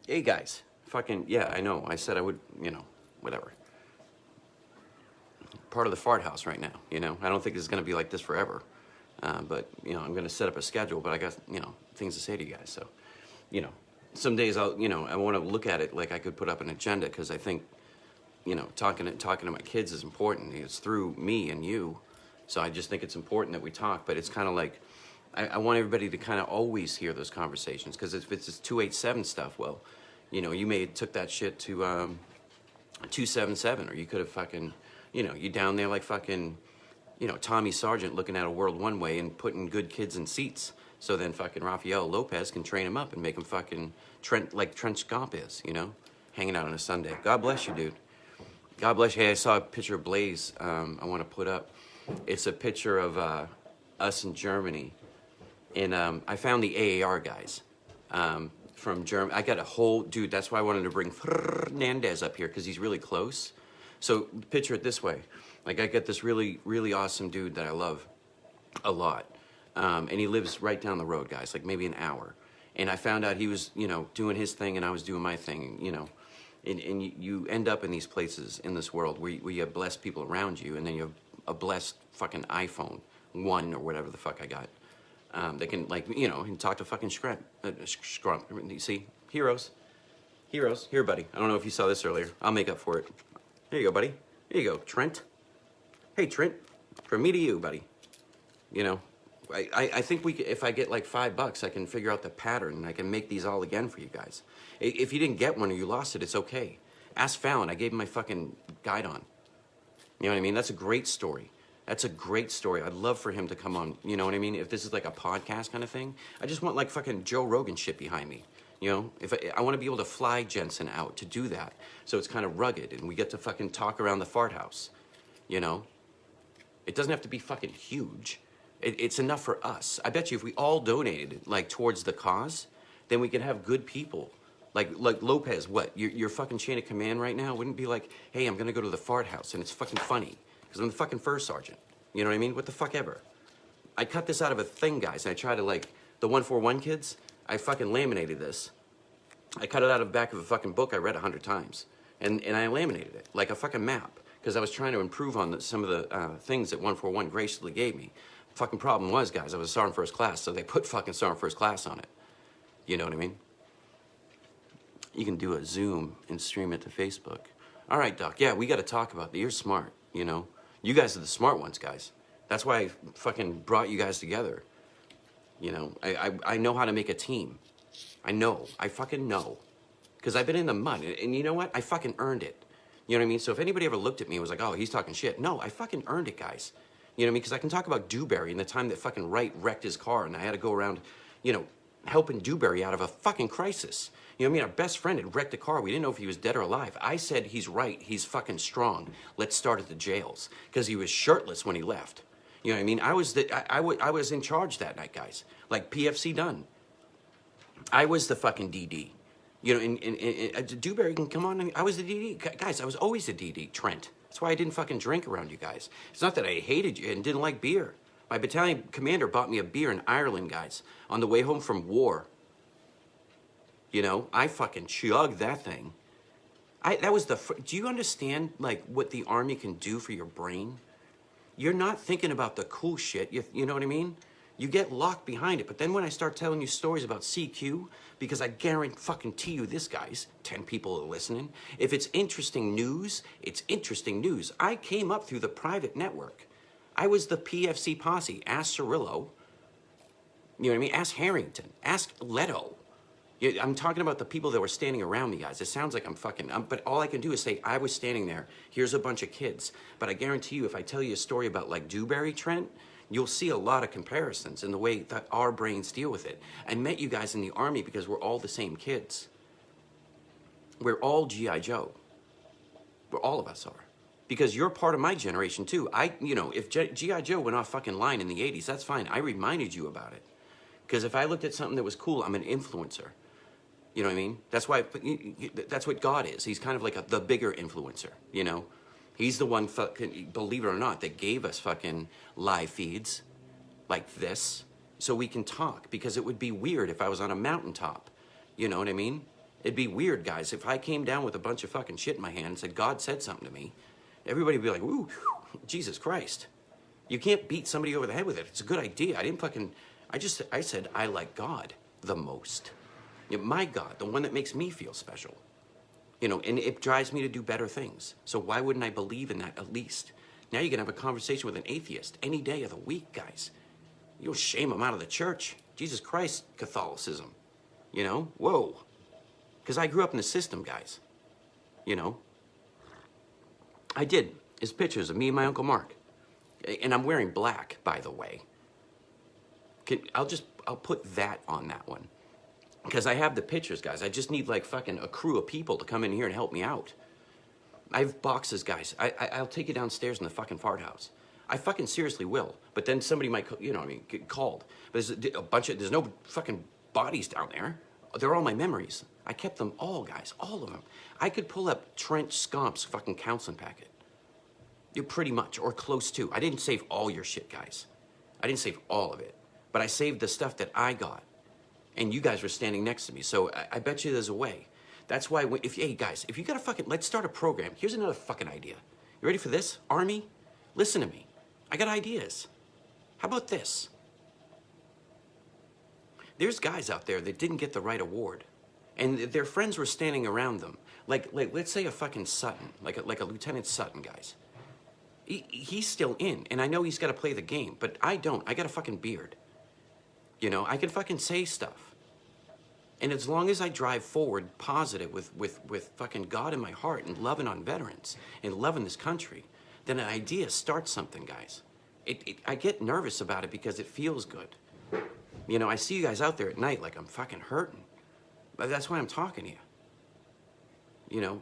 Hey guys, fucking, yeah, I know. I said I would, whatever. Part of the fart house right now, I don't think it's going to be like this forever. But, I'm going to set up a schedule, but I got, things to say to you guys. So, you know, some days I want to look at it like I could put up an agenda because I think, talking to my kids is important. It's through me and you. So I just think it's important that we talk, but it's kind of like, I want everybody to kind of always hear those conversations because if it's this 287 stuff, well, you may have took that shit to 277, or you could have fucking, you down there like fucking, Tommy Sargent looking at a world one way and putting good kids in seats. So then fucking Rafael Lopez can train him up and make him fucking Trent Scomp is, hanging out on a Sunday. God bless you, dude. God bless you. Hey, I saw a picture of Blaze I want to put up. It's a picture of us in Germany. And I found the AAR guys from Germany. I got a whole, dude, that's why I wanted to bring Fernandez up here because he's really close. So picture it this way. Like I got this really, really awesome dude that I love a lot. And he lives right down the road, guys, like maybe an hour. And I found out he was, doing his thing and I was doing my thing, And you end up in these places in this world where you have blessed people around you, and then you have a blessed fucking iPhone 1 or whatever the fuck I got. They can, like, and talk to fucking Scrump. You see? Heroes. Heroes. Here, buddy. I don't know if you saw this earlier. I'll make up for it. Here you go, buddy. Here you go, Trent. Hey, Trent. From me to you, buddy. I think if I get like $5, I can figure out the pattern and I can make these all again for you guys. If you didn't get one or you lost it, it's okay. Ask Fallon. I gave him my fucking guide on. You know what I mean? That's a great story. That's a great story. I'd love for him to come on. You know what I mean? If this is like a podcast kind of thing, I just want like fucking Joe Rogan shit behind me. If I want to be able to fly Jensen out to do that, so it's kind of rugged and we get to fucking talk around the fart house. It doesn't have to be fucking huge. It's enough for us. I bet you if we all donated like towards the cause, then we could have good people. Like Lopez, what? Your fucking chain of command right now wouldn't be like, hey, I'm gonna go to the fart house and it's fucking funny. Because I'm the fucking first sergeant. You know what I mean? What the fuck ever. I cut this out of a thing, guys, and I tried to like, the 141 kids, I fucking laminated this. I cut it out of the back of a fucking book I read 100 times. And I laminated it like a fucking map. Because I was trying to improve on some of the things that 141 graciously gave me. Fucking problem was, guys, I was a sergeant first class, so they put fucking sergeant first class on it. You know what I mean? You can do a Zoom and stream it to Facebook. All right, Doc, yeah, we got to talk about that. You're smart, You guys are the smart ones, guys. That's why I fucking brought you guys together. I know how to make a team. I fucking know. Because I've been in the mud, and you know what? I fucking earned it. You know what I mean? So if anybody ever looked at me and was like, oh, he's talking shit. No, I fucking earned it, guys. You know what I mean? Because I can talk about Dewberry and the time that fucking Wright wrecked his car and I had to go around, helping Dewberry out of a fucking crisis. You know what I mean? Our best friend had wrecked a car. We didn't know if he was dead or alive. I said, he's right. He's fucking strong. Let's start at the jails. Because he was shirtless when he left. You know what I mean? I was in charge that night, guys. Like PFC done. I was the fucking DD. And Dewberry can come on. I was the DD. Guys, I was always the DD. Trent. That's why I didn't fucking drink around you guys. It's not that I hated you and didn't like beer. My battalion commander bought me a beer in Ireland, guys, on the way home from war. I fucking chugged that thing. Do you understand, like, what the Army can do for your brain? You're not thinking about the cool shit, you know what I mean? You get locked behind it, but then when I start telling you stories about CQ, because I guarantee you this, guys, 10 people are listening, if it's interesting news, it's interesting news. I came up through the private network. I was the PFC posse. Ask Cirillo. You know what I mean? Ask Harrington. Ask Leto. I'm talking about the people that were standing around me, guys. It sounds like I'm fucking, but all I can do is say, I was standing there. Here's a bunch of kids. But I guarantee you, if I tell you a story about like Dewberry, Trent, you'll see a lot of comparisons in the way that our brains deal with it. I met you guys in the Army because we're all the same kids. We're all G.I. Joe. All of us are. Because you're part of my generation too. If G.I. Joe went off fucking line in the 80s, that's fine. I reminded you about it. Because if I looked at something that was cool, I'm an influencer. You know what I mean? That's why, that's what God is. He's kind of like the bigger influencer, He's the one, fucking, believe it or not, that gave us fucking live feeds like this so we can talk. Because it would be weird if I was on a mountaintop. You know what I mean? It'd be weird, guys, if I came down with a bunch of fucking shit in my hand and said, God said something to me. Everybody would be like, ooh, Jesus Christ. You can't beat somebody over the head with it. It's a good idea. I said, I like God the most. You know, my God, the one that makes me feel special. You know, and it drives me to do better things. So why wouldn't I believe in that at least? Now you can have a conversation with an atheist any day of the week, guys. You'll shame them out of the church. Jesus Christ, Catholicism. You know, whoa. Because I grew up in the system, guys. You know. I did. His pictures of me and my Uncle Mark. And I'm wearing black, by the way. I'll put that on that one. Because I have the pictures, guys. I just need like fucking a crew of people to come in here and help me out. I have boxes, guys. I'll take you downstairs in the fucking fart house. I fucking seriously will. But then somebody might, you know what I mean, get called. But there's no fucking bodies down there. They're all my memories. I kept them all, guys. All of them. I could pull up Trent Scomp's fucking counseling packet. You pretty much, or close to. I didn't save all your shit, guys. I didn't save all of it. But I saved the stuff that I got. And you guys were standing next to me. So I bet you there's a way. That's why, hey guys, if you got a fucking, let's start a program. Here's another fucking idea. You ready for this? Army, listen to me. I got ideas. How about this? There's guys out there that didn't get the right award. And their friends were standing around them. Like let's say a fucking Sutton, like a Lieutenant Sutton, guys. He's still in, and I know he's got to play the game, but I don't. I got a fucking beard. You know, I can fucking say stuff. And as long as I drive forward positive with fucking God in my heart and loving on veterans and loving this country, then an idea starts something, guys. I get nervous about it because it feels good. You know, I see you guys out there at night like I'm fucking hurting. But that's why I'm talking to you. You know,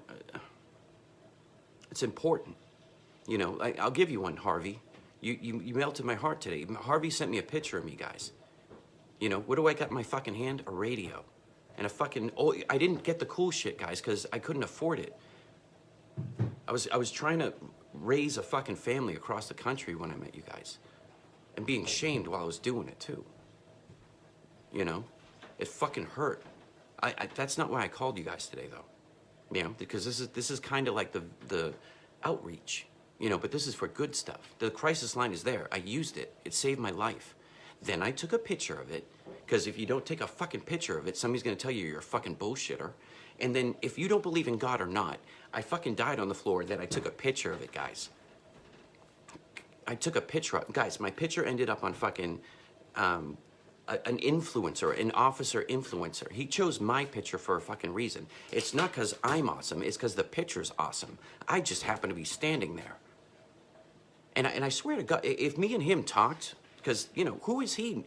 it's important. You know, I'll give you one, Harvey. You melted my heart today. Harvey sent me a picture of me, guys. You know, what do I got in my fucking hand? A radio. And a fucking, I didn't get the cool shit, guys, because I couldn't afford it. I was trying to raise a fucking family across the country when I met you guys. And being shamed while I was doing it, too. You know? It fucking hurt. That's not why I called you guys today, though. You know, because this is kind of like the outreach. You know, but this is for good stuff. The crisis line is there. I used it. It saved my life. Then I took a picture of it, because if you don't take a fucking picture of it, somebody's going to tell you you're a fucking bullshitter. And then if you don't believe in God or not, I fucking died on the floor, then I took a picture of it, guys. I took a picture of it. Guys, my picture ended up on fucking an influencer, an officer influencer. He chose my picture for a fucking reason. It's not because I'm awesome. It's because the picture's awesome. I just happen to be standing there. And I swear to God, if me and him talked, because, you know, who is he?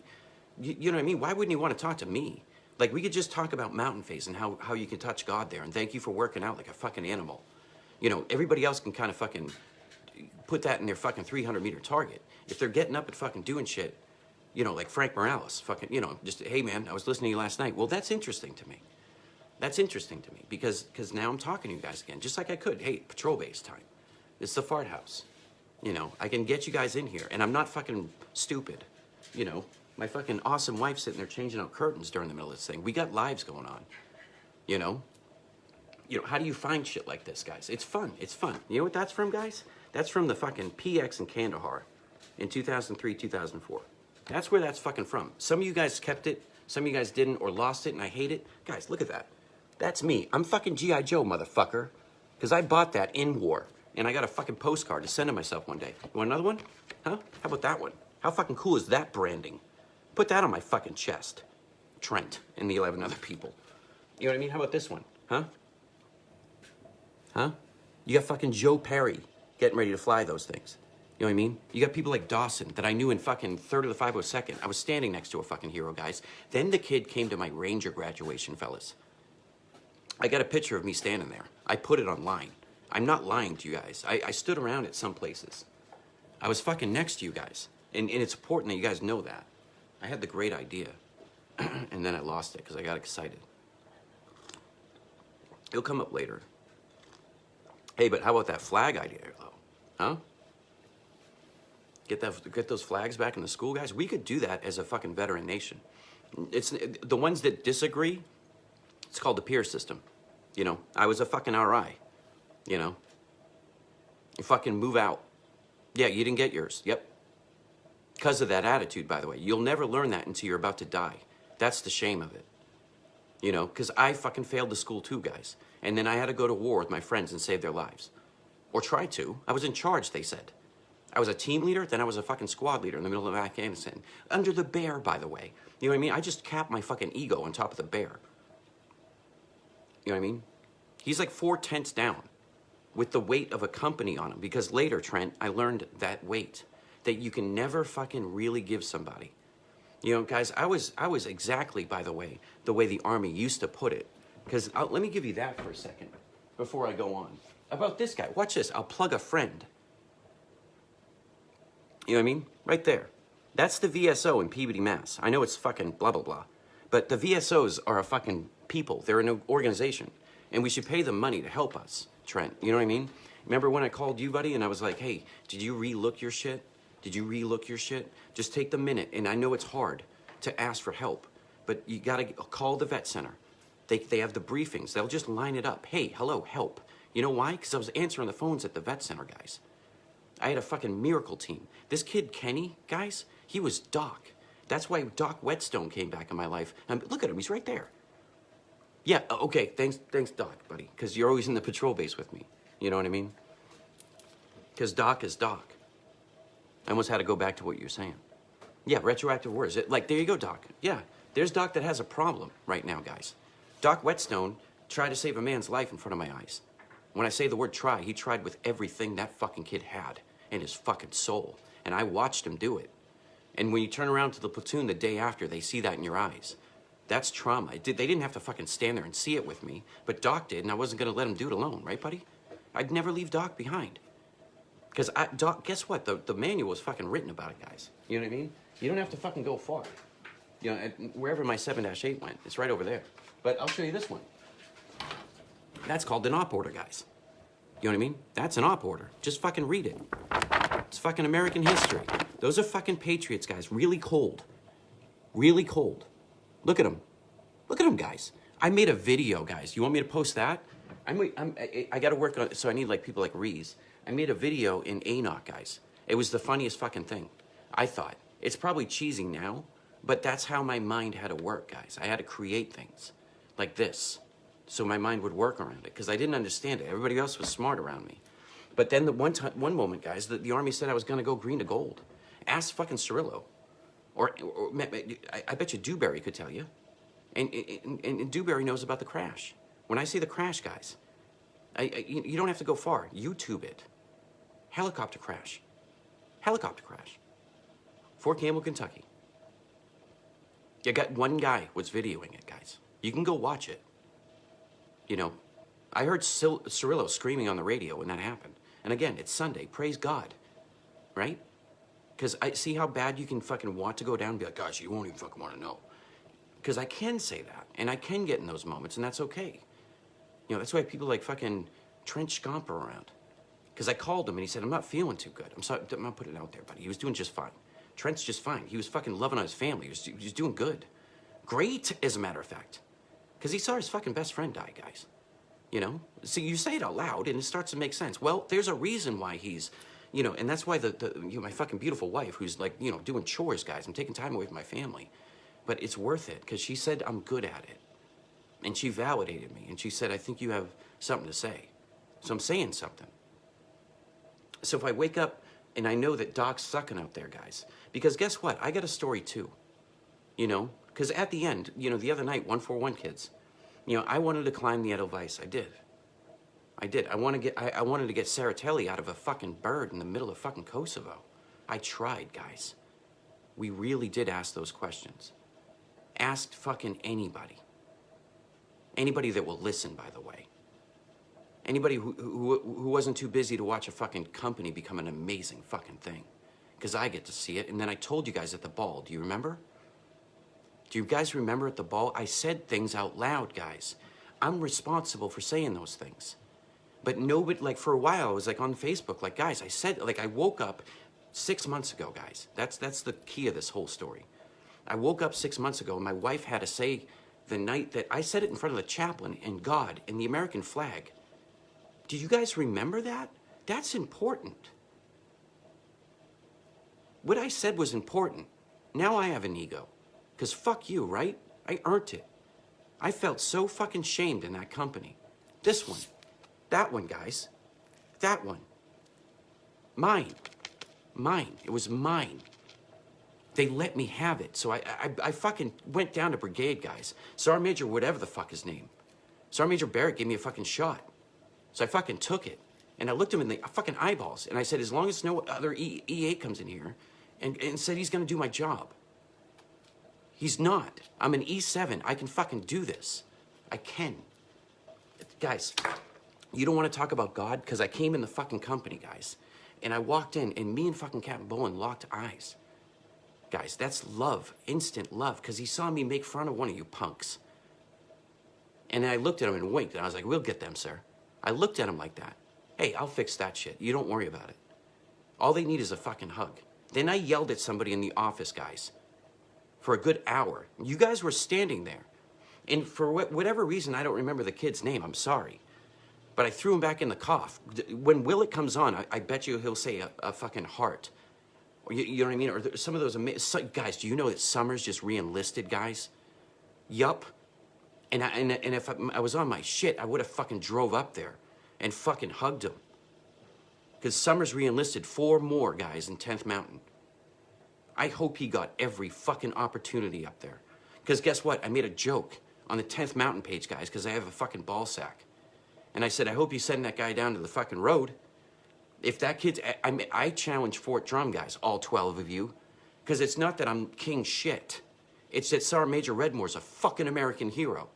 You know what I mean? Why wouldn't he want to talk to me? Like, we could just talk about mountain phase and how you can touch God there. And thank you for working out like a fucking animal. You know, everybody else can kind of fucking put that in their fucking 300-meter target. If they're getting up and fucking doing shit, you know, like Frank Morales, fucking, you know, just, hey, man, I was listening to you last night. Well, that's interesting to me. That's interesting to me because now I'm talking to you guys again, just like I could. Hey, patrol base time. It's the fart house. You know, I can get you guys in here, and I'm not fucking stupid. You know, my fucking awesome wife sitting there changing out curtains during the middle of this thing. We got lives going on. You know, how do you find shit like this, guys? It's fun. It's fun. You know what that's from, guys? That's from the fucking PX in Kandahar in 2003, 2004. That's where that's fucking from. Some of you guys kept it, some of you guys didn't or lost it, and I hate it. Guys, look at that. That's me. I'm fucking G.I. Joe, motherfucker. Because I bought that in war. And I got a fucking postcard to send to myself one day. You want another one? Huh? How about that one? How fucking cool is that branding? Put that on my fucking chest. Trent and the 11 other people. You know what I mean? How about this one? Huh? Huh? You got fucking Joe Perry getting ready to fly those things. You know what I mean? You got people like Dawson that I knew in fucking 3rd of the 502nd. I was standing next to a fucking hero, guys. Then the kid came to my Ranger graduation, fellas. I got a picture of me standing there. I put it online. I'm not lying to you guys. I stood around at some places. I was fucking next to you guys. And it's important that you guys know that. I had the great idea. And then I lost it because I got excited. It'll come up later. Hey, but how about that flag idea, though? Huh? Get those flags back in the school, guys? We could do that as a fucking veteran nation. It's the ones that disagree, It's called the peer system. You know, I was a fucking RI, you know. You fucking move out. Yeah, you didn't get yours. Yep. Because of that attitude, by the way. You'll never learn that until you're about to die. That's the shame of it. You know, because I fucking failed the school too, guys. And then I had to go to war with my friends and save their lives. Or try to. I was in charge, they said. I was a team leader, then I was a fucking squad leader in the middle of Afghanistan. Under the bear, by the way. You know what I mean? I just capped my fucking ego on top of the bear. You know what I mean? He's like 4 tents down with the weight of a company on him. Because later, Trent, I learned that weight. That you can never fucking really give somebody. You know, guys, I was exactly, by the way the Army used to put it. Because let me give you that for a second before I go on. About this guy. Watch this. I'll plug a friend. You know what I mean? Right there. That's the VSO in Peabody, Mass. I know it's fucking blah, blah, blah. But the VSOs are a fucking people. They're an organization. And we should pay them money to help us, Trent. You know what I mean? Remember when I called you, buddy, and I was like, hey, did you re-look your shit? Did you re-look your shit? Just take the minute. And I know it's hard to ask for help. But you got to call the vet center. They have the briefings. They'll just line it up. Hey, hello, help. You know why? Because I was answering the phones at the vet center, guys. I had a fucking miracle team. This kid, Kenny, guys, he was Doc. That's why Doc Whetstone came back in my life. And look at him, he's right there. Yeah, okay, thanks, Doc, buddy, because you're always in the patrol base with me. You know what I mean? Because Doc is Doc. I almost had to go back to what you're saying. Yeah, retroactive words. Like, there you go, Doc. Yeah, there's Doc that has a problem right now, guys. Doc Whetstone tried to save a man's life in front of my eyes. When I say the word try, he tried with everything that fucking kid had in his fucking soul. And I watched him do it. And when you turn around to the platoon the day after, they see that in your eyes. That's trauma. They didn't have to fucking stand there and see it with me, but Doc did, and I wasn't gonna let him do it alone, right, buddy? I'd never leave Doc behind. Because Doc, guess what? The manual was fucking written about it, guys. You know what I mean? You don't have to fucking go far. You know, wherever my 7-8 went, it's right over there. But I'll show you this one. That's called an op order, guys. You know what I mean? That's an op order. Just fucking read it. It's fucking American history. Those are fucking patriots, guys. Really cold. Really cold. Look at them. Look at them, guys. I made a video, guys. You want me to post that? I got to work on it, so I need like people like Reese. I made a video in Enoch, guys. It was the funniest fucking thing. I thought. It's probably cheesy now, but that's how my mind had to work, guys. I had to create things like this so my mind would work around it because I didn't understand it. Everybody else was smart around me. But then one moment, guys, the Army said I was going to go green to gold. Ask fucking Cirillo. Or I bet you Dewberry could tell you. And Dewberry knows about the crash. When I say the crash, guys, you don't have to go far. YouTube it. Helicopter crash. Helicopter crash. Fort Campbell, Kentucky. You got one guy was videoing it, guys. You can go watch it. You know, I heard Cirillo screaming on the radio when that happened. And again, it's Sunday. Praise God. Right? Because I see how bad you can fucking want to go down and be like, gosh, you won't even fucking want to know. Because I can say that. And I can get in those moments, and that's okay. You know, that's why people like fucking Trent Scomper around. Because I called him, and he said, I'm not feeling too good. I'm sorry, I'm not putting it out there, buddy. He was doing just fine. Trent's just fine. He was fucking loving on his family. He was doing good. Great, as a matter of fact. Because he saw his fucking best friend die, guys. You know? So you say it out loud, and it starts to make sense. Well, there's a reason why he's, you know, and that's why my fucking beautiful wife, who's like, you know, doing chores, guys. I'm taking time away from my family. But it's worth it, because she said I'm good at it. And she validated me, and she said, I think you have something to say. So I'm saying something. So if I wake up and I know that Doc's sucking out there, guys, because guess what? I got a story too, you know? Because at the end, you know, the other night, 141 kids, you know, I wanted to climb the Edelweiss. I did. I wanted to get Saratelli out of a fucking bird in the middle of fucking Kosovo. I tried, guys. We really did ask those questions. Asked fucking anybody. Anybody that will listen, by the way. Anybody who wasn't too busy to watch a fucking company become an amazing fucking thing. Because I get to see it, and then I told you guys at the ball. Do you remember? Do you guys remember at the ball? I said things out loud, guys. I'm responsible for saying those things. But nobody, like for a while, I was like on Facebook, like, guys, I said, like I woke up 6 months ago, guys. That's the key of this whole story. I woke up 6 months ago, and my wife had to say the night that I said it in front of the chaplain and God and the American flag. Do you guys remember that? That's important. What I said was important. Now I have an ego. Because fuck you, right? I earned it. I felt so fucking shamed in that company. This one. That one, guys. That one. Mine. Mine. It was mine. They let me have it. So I fucking went down to brigade, guys. Sergeant Major, whatever the fuck his name. Sergeant Major Barrett gave me a fucking shot. So I fucking took it. And I looked him in the fucking eyeballs. And I said, as long as no other E8 comes in here and said he's going to do my job. He's not. I'm an E7. I can fucking do this. I can. Guys, you don't want to talk about God? Because I came in the fucking company, guys. And I walked in, and me and fucking Captain Bowen locked eyes. Guys, that's love. Instant love. Because he saw me make fun of one of you punks. And I looked at him and winked. And I was like, we'll get them, sir. I looked at him like that. Hey, I'll fix that shit. You don't worry about it. All they need is a fucking hug. Then I yelled at somebody in the office, guys. For a good hour. You guys were standing there. And for whatever reason, I don't remember the kid's name. I'm sorry. But I threw him back in the cough. When Willett comes on, I bet you he'll say a fucking heart. Or you know what I mean? Or some of those guys, do you know that Summers just re-enlisted, guys? Yup. And if I was on my shit, I would have fucking drove up there and fucking hugged him. Because Summers re-enlisted 4 more guys in 10th Mountain. I hope he got every fucking opportunity up there. Because guess what? I made a joke on the 10th Mountain page, guys, because I have a fucking ball sack. And I said, I hope you send that guy down to the fucking road. If that kid's... I challenge Fort Drum, guys, all 12 of you. Because it's not that I'm king shit. It's that Sergeant Major Redmore's a fucking American hero.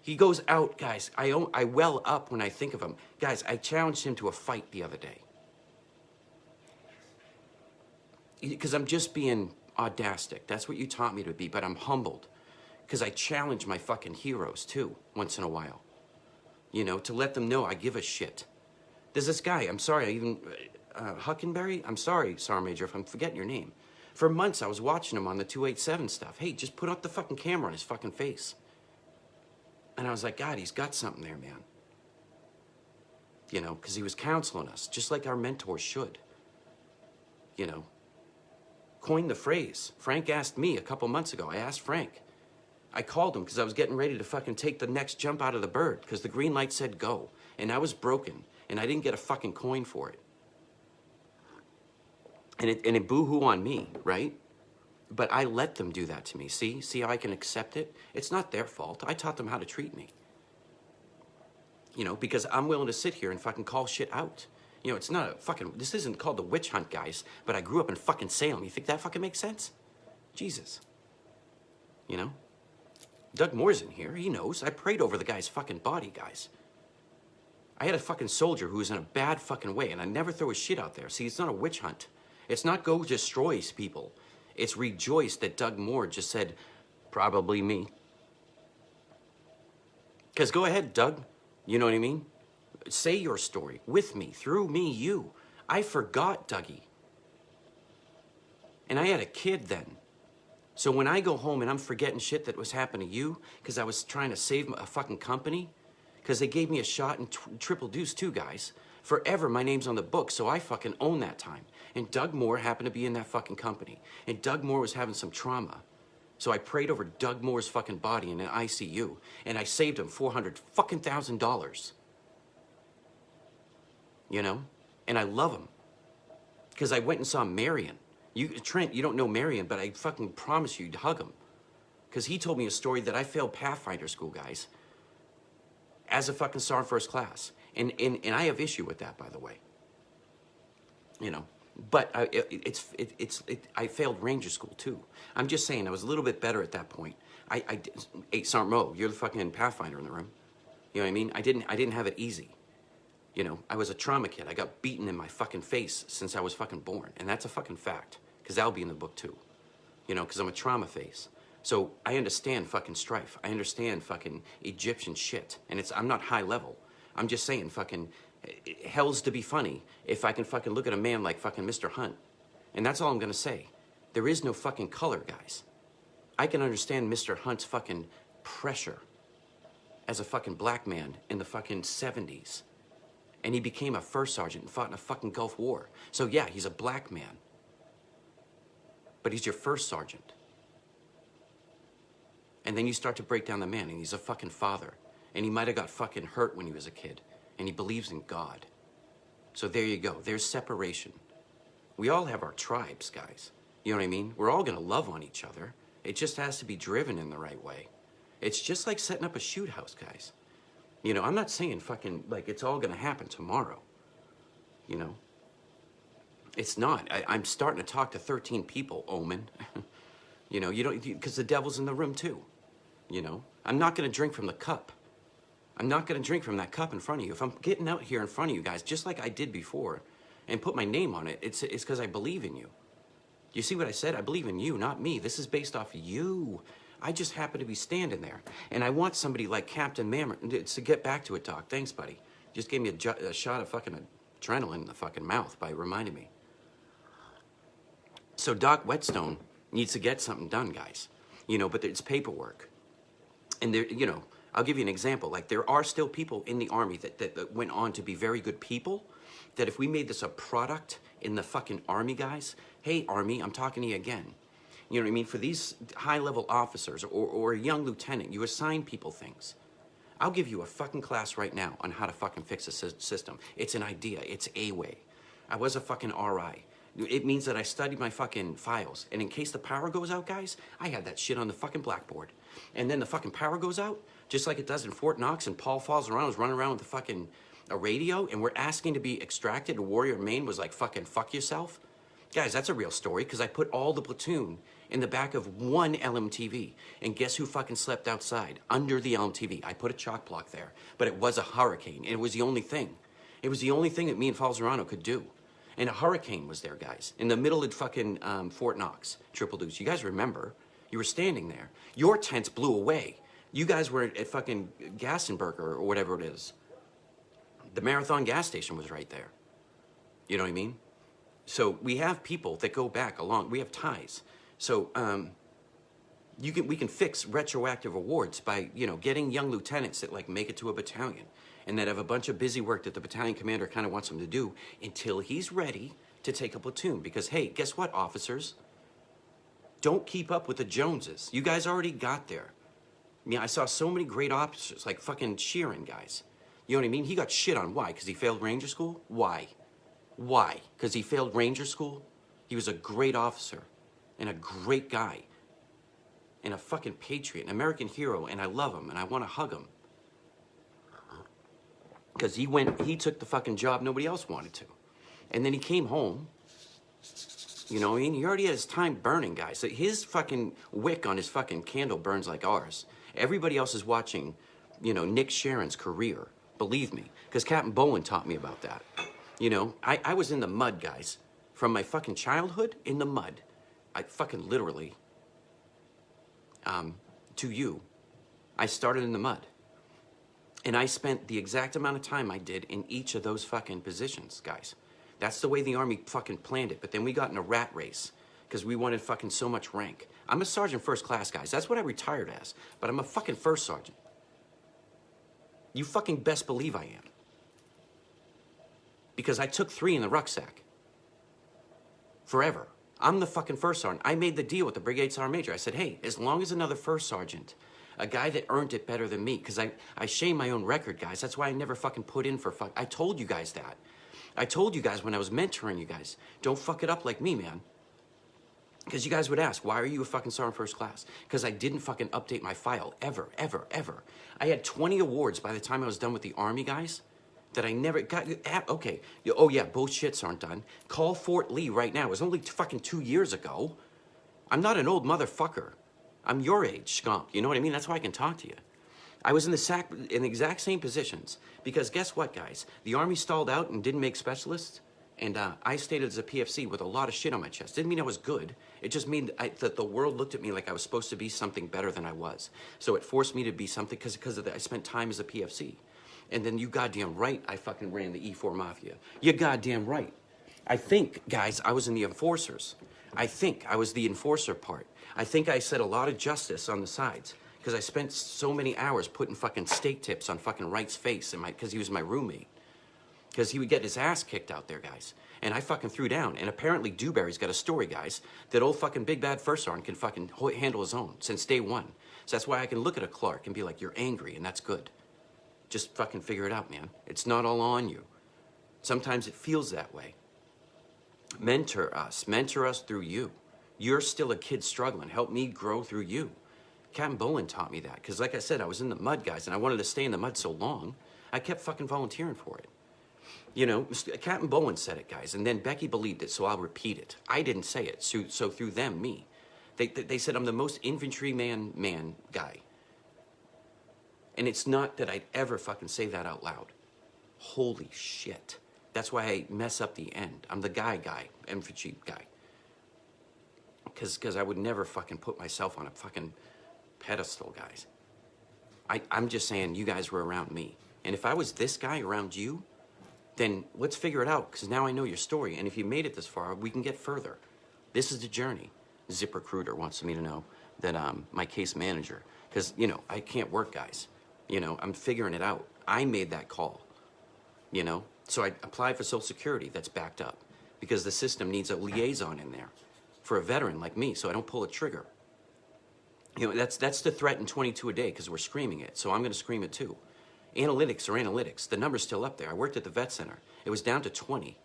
He goes out, guys. I well up when I think of him. Guys, I challenged him to a fight the other day. Because I'm just being audastic. That's what you taught me to be, but I'm humbled. Because I challenge my fucking heroes, too, once in a while. You know, to let them know I give a shit. There's this guy, I'm sorry, Huckenberry? I'm sorry, Sergeant Major, if I'm forgetting your name. For months, I was watching him on the 287 stuff. Hey, just put up the fucking camera on his fucking face. And I was like, God, he's got something there, man. You know, because he was counseling us, just like our mentors should. You know. Coined the phrase. Frank asked me a couple months ago. I asked Frank. I called him because I was getting ready to fucking take the next jump out of the bird because the green light said go. And I was broken. And I didn't get a fucking coin for it. And it boo-hoo on me, right? But I let them do that to me. See how I can accept it? It's not their fault. I taught them how to treat me. You know, because I'm willing to sit here and fucking call shit out. You know, it's not a fucking... This isn't called the witch hunt, guys. But I grew up in fucking Salem. You think that fucking makes sense? Jesus. You know? Doug Moore's in here. He knows. I prayed over the guy's fucking body, guys. I had a fucking soldier who was in a bad fucking way. And I never throw his shit out there. See, it's not a witch hunt. It's not go destroy people. It's rejoice that Doug Moore just said, probably me. Because go ahead, Doug. You know what I mean? Say your story with me, through me, you. I forgot Dougie. And I had a kid then. So when I go home and I'm forgetting shit that was happening to you because I was trying to save a fucking company, because they gave me a shot in Triple Deuce too, guys. Forever, my name's on the book, so I fucking own that time. And Doug Moore happened to be in that fucking company. And Doug Moore was having some trauma. So I prayed over Doug Moore's fucking body in an ICU. And I saved him $400,000. You know? And I love him. Because I went and saw Marion. Trent, you don't know Marion, but I fucking promise you, you'd hug him. Because he told me a story that I failed Pathfinder school, guys. As a fucking Sergeant First Class. And I have issue with that, by the way. You know? But I failed Ranger school, too. I'm just saying, I was a little bit better at that point. Hey, Sergeant Mo, you're the fucking Pathfinder in the room. You know what I mean? I didn't have it easy. You know, I was a trauma kid. I got beaten in my fucking face since I was fucking born. And that's a fucking fact. Because that'll be in the book, too. You know, because I'm a trauma face. So I understand fucking strife. I understand fucking Egyptian shit. And I'm not high level. I'm just saying fucking hell's to be funny if I can fucking look at a man like fucking Mr. Hunt. And that's all I'm going to say. There is no fucking color, guys. I can understand Mr. Hunt's fucking pressure as a fucking black man in the fucking 70s. And he became a first sergeant and fought in a fucking Gulf War. So yeah, he's a black man. But he's your first sergeant. And then you start to break down the man, and he's a fucking father. And he might have got fucking hurt when he was a kid. And he believes in God. So there you go. There's separation. We all have our tribes, guys. You know what I mean? We're all gonna love on each other. It just has to be driven in the right way. It's just like setting up a shoot house, guys. You know, I'm not saying fucking, like, it's all gonna happen tomorrow. You know? It's not. I'm starting to talk to 13 people, Omen. You know, you don't, because the devil's in the room too. You know? I'm not gonna drink from the cup. I'm not gonna drink from that cup in front of you. If I'm getting out here in front of you guys, just like I did before, and put my name on it, it's because I believe in you. You see what I said? I believe in you, not me. This is based off you. I just happen to be standing there. And I want somebody like Captain Mammoth to get back to it, Doc. Thanks, buddy. Just gave me a shot of fucking adrenaline in the fucking mouth by reminding me. So Doc Whetstone needs to get something done, guys. You know, but it's paperwork. And there, you know, I'll give you an example. Like, there are still people in the Army that went on to be very good people, that if we made this a product in the fucking Army, guys, hey, Army, I'm talking to you again. You know what I mean? For these high-level officers or a young lieutenant, you assign people things. I'll give you a fucking class right now on how to fucking fix a system. It's an idea. It's a way. I was a fucking RI. It means that I studied my fucking files. And in case the power goes out, guys, I had that shit on the fucking blackboard. And then the fucking power goes out, just like it does in Fort Knox, and Paul falls around, was running around with the fucking a radio, and we're asking to be extracted. A Warrior Maine was like, fucking fuck yourself. Guys, that's a real story, because I put all the platoon in the back of one LMTV. And guess who fucking slept outside? Under the LMTV. I put a chalk block there. But it was a hurricane. And it was the only thing. It was the only thing that me and Falzerano could do. And a hurricane was there, guys. In the middle of fucking Fort Knox. Triple Deuce. You guys remember. You were standing there. Your tents blew away. You guys were at fucking Gassenberger or whatever it is. The Marathon gas station was right there. You know what I mean? So we have people that go back along. We have ties. So we can fix retroactive awards by, you know, getting young lieutenants that like make it to a battalion and that have a bunch of busy work that the battalion commander kind of wants them to do until he's ready to take a platoon. Because hey, guess what, officers? Don't keep up with the Joneses. You guys already got there. I mean, I saw so many great officers like fucking Sheeran, guys. You know what I mean? He got shit on. Why? Because he failed Ranger School? Why? Why? Because he failed Ranger School? He was a great officer and a great guy and a fucking patriot, an American hero, and I love him and I want to hug him. Because he took the fucking job nobody else wanted to. And then he came home. You know what I mean? He already had his time burning, guys. So his fucking wick on his fucking candle burns like ours. Everybody else is watching, you know, Nick Sharon's career. Believe me. Because Captain Bowen taught me about that. You know, I was in the mud, guys. From my fucking childhood, in the mud. I fucking literally, to you, I started in the mud. And I spent the exact amount of time I did in each of those fucking positions, guys. That's the way the Army fucking planned it. But then we got in a rat race because we wanted fucking so much rank. I'm a sergeant first class, guys. That's what I retired as. But I'm a fucking first sergeant. You fucking best believe I am. Because I took 3 in the rucksack. Forever. I'm the fucking first sergeant. I made the deal with the brigade sergeant major. I said, hey, as long as another first sergeant, a guy that earned it better than me, because I shame my own record, guys. That's why I never fucking put in for I told you guys that. I told you guys when I was mentoring you guys, don't fuck it up like me, man. Because you guys would ask, why are you a fucking sergeant first class? Because I didn't fucking update my file, ever, ever, ever. I had 20 awards by the time I was done with the Army, guys, that I never got. Okay, oh yeah, both shits aren't done. Call Fort Lee right now. It was only fucking 2 years ago. I'm not an old motherfucker. I'm your age, scump. You know what I mean? That's why I can talk to you. I was in the exact same positions. Because guess what, guys? The Army stalled out and didn't make specialists. And I stayed as a PFC with a lot of shit on my chest. Didn't mean I was good. It just meant that the world looked at me like I was supposed to be something better than I was. So it forced me to be something because I spent time as a PFC. And then you goddamn right, I fucking ran the E4 Mafia. You goddamn right. I think, guys, I was in the Enforcers. I think I was the enforcer part. I think I said a lot of justice on the sides because I spent so many hours putting fucking steak tips on fucking Wright's face because he was my roommate. Because he would get his ass kicked out there, guys. And I fucking threw down. And apparently Dewberry's got a story, guys, that old fucking Big Bad First Sergeant can fucking handle his own since day one. So that's why I can look at a Clark and be like, you're angry, and that's good. Just fucking figure it out, man. It's not all on you. Sometimes it feels that way. Mentor us through you. You're still a kid struggling. Help me grow through you. Captain Bowen taught me that. Because like I said, I was in the mud, guys, and I wanted to stay in the mud so long, I kept fucking volunteering for it. You know, Captain Bowen said it, guys, and then Becky believed it, so I'll repeat it. I didn't say it, so through them, me. They said I'm the most infantryman guy. And it's not that I'd ever fucking say that out loud. Holy shit. That's why I mess up the end. I'm the guy, infantry guy. Because I would never fucking put myself on a fucking pedestal, guys. I'm just saying you guys were around me. And if I was this guy around you, then let's figure it out, because now I know your story. And if you made it this far, we can get further. This is the journey. ZipRecruiter wants me to know that my case manager, because, you know, I can't work, guys. You know, I'm figuring it out. I made that call, you know. So I applied for Social Security. That's backed up because the system needs a liaison in there for a veteran like me, so I don't pull a trigger. You know, that's the threat in 22 a day because we're screaming it. So I'm going to scream it too. Analytics are analytics. The number's still up there. I worked at the vet center. It was down to 20.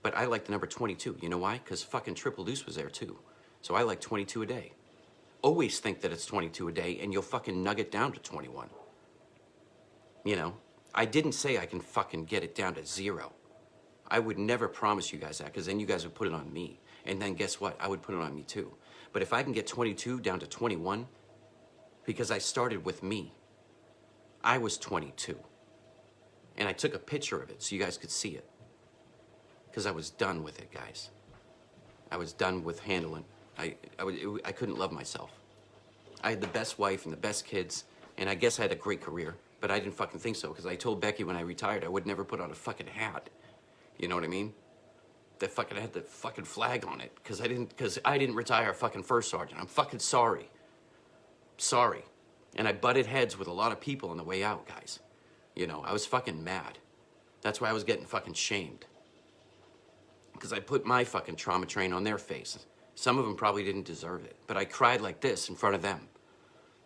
But I like the number 22. You know why? Because fucking Triple Deuce was there too. So I like 22 a day. Always think that it's 22 a day and you'll fucking nug it down to 21. You know? I didn't say I can fucking get it down to 0. I would never promise you guys that because then you guys would put it on me. And then guess what? I would put it on me too. But if I can get 22 down to 21, because I started with me. I was 22. And I took a picture of it so you guys could see it. Because I was done with it, guys. I was done with handling. I couldn't love myself. I had the best wife and the best kids, and I guess I had a great career, but I didn't fucking think so, because I told Becky when I retired I would never put on a fucking hat. You know what I mean? That fucking had the fucking flag on it, because I didn't retire a fucking first sergeant. I'm fucking sorry. Sorry. And I butted heads with a lot of people on the way out, guys. You know, I was fucking mad. That's why I was getting fucking shamed. Because I put my fucking trauma train on their face. Some of them probably didn't deserve it. But I cried like this in front of them.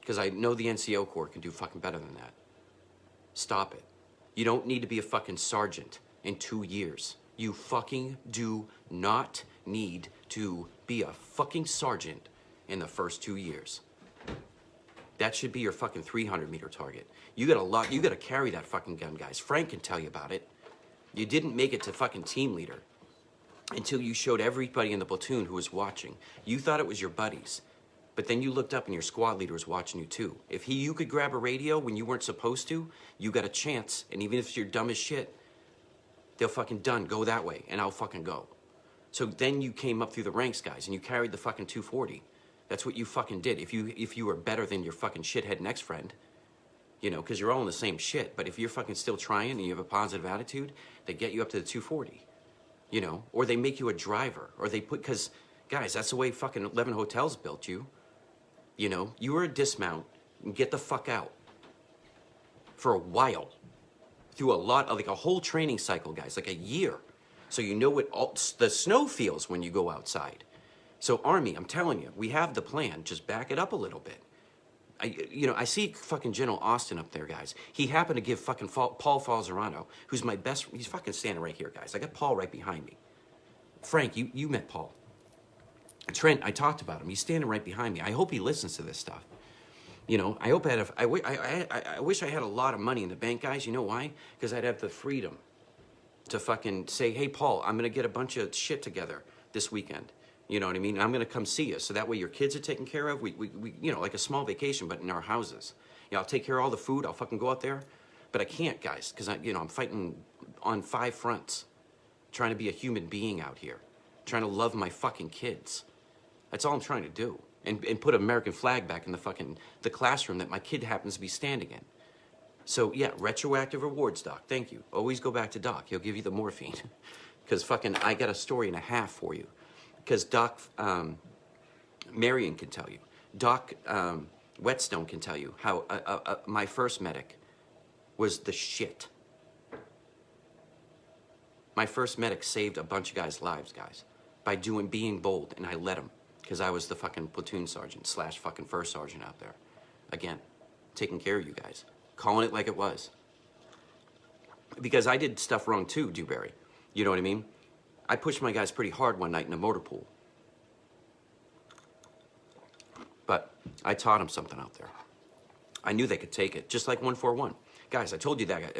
Because I know the NCO Corps can do fucking better than that. Stop it. You don't need to be a fucking sergeant in 2 years. You fucking do not need to be a fucking sergeant in the first 2 years. That should be your fucking 300-meter target. You gotta carry that fucking gun, guys. Frank can tell you about it. You didn't make it to fucking team leader until you showed everybody in the platoon who was watching. You thought it was your buddies, but then you looked up and your squad leader was watching you too. If you could grab a radio when you weren't supposed to, you got a chance, and even if you're dumb as shit, they'll fucking done, go that way, and I'll fucking go. So then you came up through the ranks, guys, and you carried the fucking 240. That's what you fucking did. If you were better than your fucking shithead next friend, you know, because you're all in the same shit. But if you're fucking still trying and you have a positive attitude, they get you up to the 240, you know, or they make you a driver, or they put, because, guys, that's the way fucking 11 Hotels built you. You know, you were a dismount and get the fuck out for a while through a lot of, like a whole training cycle, guys, like a year. So you know what the snow feels when you go outside. So Army, I'm telling you, we have the plan. Just back it up a little bit. I see fucking General Austin up there, guys. He happened to give fucking Paul Falzerano, who's my best, he's fucking standing right here, guys. I got Paul right behind me. Frank, you met Paul. Trent, I talked about him. He's standing right behind me. I hope he listens to this stuff. You know, I hope I wish I had a lot of money in the bank, guys. You know why? Because I'd have the freedom to fucking say, hey, Paul, I'm going to get a bunch of shit together this weekend. You know what I mean? I'm going to come see you. So that way your kids are taken care of. We you know, like a small vacation, but in our houses. You know, I'll take care of all the food. I'll fucking go out there. But I can't, guys, because I'm fighting on 5 fronts. Trying to be a human being out here. Trying to love my fucking kids. That's all I'm trying to do. And put an American flag back in the classroom that my kid happens to be standing in. So, yeah, retroactive rewards, Doc. Thank you. Always go back to Doc. He'll give you the morphine. Because fucking, I got a story and a half for you. because Doc Marion can tell you. Doc Whetstone can tell you how my first medic was the shit. My first medic saved a bunch of guys' lives, guys, by being bold, and I let him, because I was the fucking platoon sergeant / fucking first sergeant out there. Again, taking care of you guys, calling it like it was. Because I did stuff wrong too, Dewberry. You know what I mean? I pushed my guys pretty hard one night in a motor pool. But I taught them something out there. I knew they could take it, just like 141. Guys, I told you that.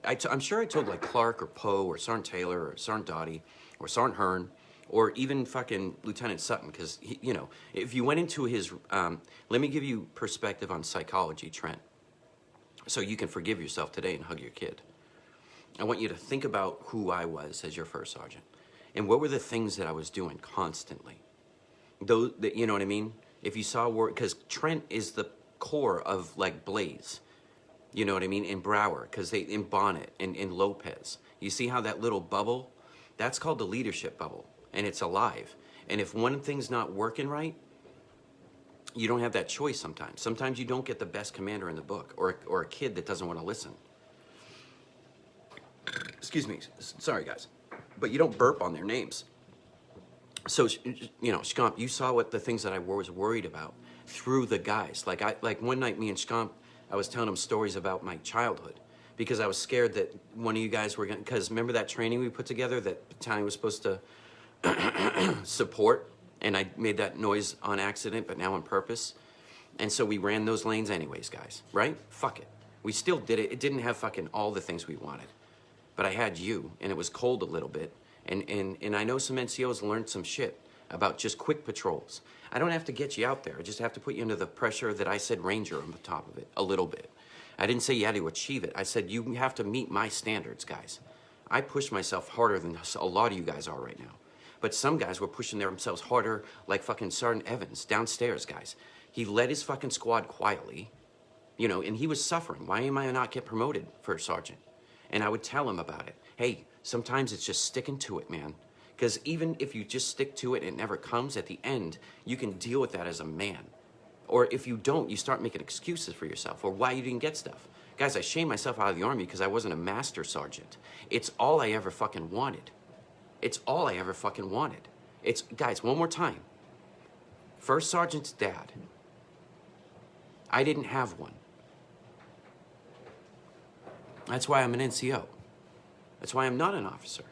I'm sure I told like Clark or Poe or Sergeant Taylor or Sergeant Dottie or Sergeant Hearn or even fucking Lieutenant Sutton, because, you know, if you went into his, let me give you perspective on psychology, Trent, so you can forgive yourself today and hug your kid. I want you to think about who I was as your first sergeant and what were the things that I was doing constantly. Those, you know what I mean? If you saw work, because Trent is the core of like Blaze. You know what I mean? In Brower, because they, in Bonnet, and in Lopez. You see how that little bubble? That's called the leadership bubble, and it's alive. And if one thing's not working right, you don't have that choice sometimes. Sometimes you don't get the best commander in the book, or a kid that doesn't want to listen. Excuse me, sorry guys. But you don't burp on their names. So, you know, Scomp, you saw what the things that I was worried about through the guys. Like one night, me and Scomp, I was telling him stories about my childhood because I was scared that one of you guys were going to, because remember that training we put together that battalion was supposed to support, and I made that noise on accident, but now on purpose. And so we ran those lanes anyways, guys, right? Fuck it. We still did it. It didn't have fucking all the things we wanted, but I had you, and it was cold a little bit. And I know some NCOs learned some shit about just quick patrols. I don't have to get you out there. I just have to put you under the pressure that I said Ranger on the top of it, a little bit. I didn't say you had to achieve it. I said you have to meet my standards, guys. I push myself harder than a lot of you guys are right now. But some guys were pushing themselves harder, like fucking Sergeant Evans downstairs, guys. He led his fucking squad quietly, you know, and he was suffering. Why am I not get promoted for a sergeant? And I would tell him about it. Hey, sometimes it's just sticking to it, man. Because even if you just stick to it and it never comes, at the end, you can deal with that as a man. Or if you don't, you start making excuses for yourself or why you didn't get stuff. Guys, I shamed myself out of the Army because I wasn't a master sergeant. It's all I ever fucking wanted. It's all I ever fucking wanted. It's, guys, one more time. First sergeant's dad. I didn't have one. That's why I'm an NCO. That's why I'm not an officer.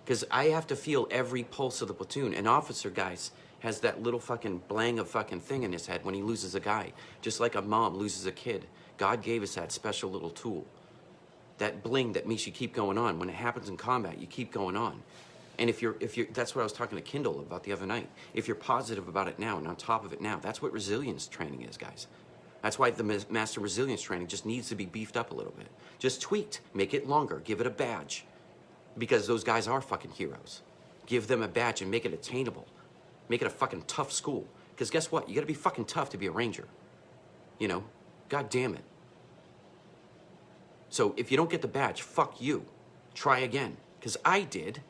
Because I have to feel every pulse of the platoon. An officer, guys, has that little fucking blang of fucking thing in his head when he loses a guy. Just like a mom loses a kid. God gave us that special little tool. That bling that makes you keep going on. When it happens in combat, you keep going on. And if you're, that's what I was talking to Kindle about the other night. If you're positive about it now and on top of it now, that's what resilience training is, guys. That's why the master resilience training just needs to be beefed up a little bit. Just tweaked, make it longer, give it a badge. Because those guys are fucking heroes. Give them a badge and make it attainable. Make it a fucking tough school. Because guess what? You gotta be fucking tough to be a Ranger. You know? God damn it. So if you don't get the badge, fuck you. Try again. Because I did.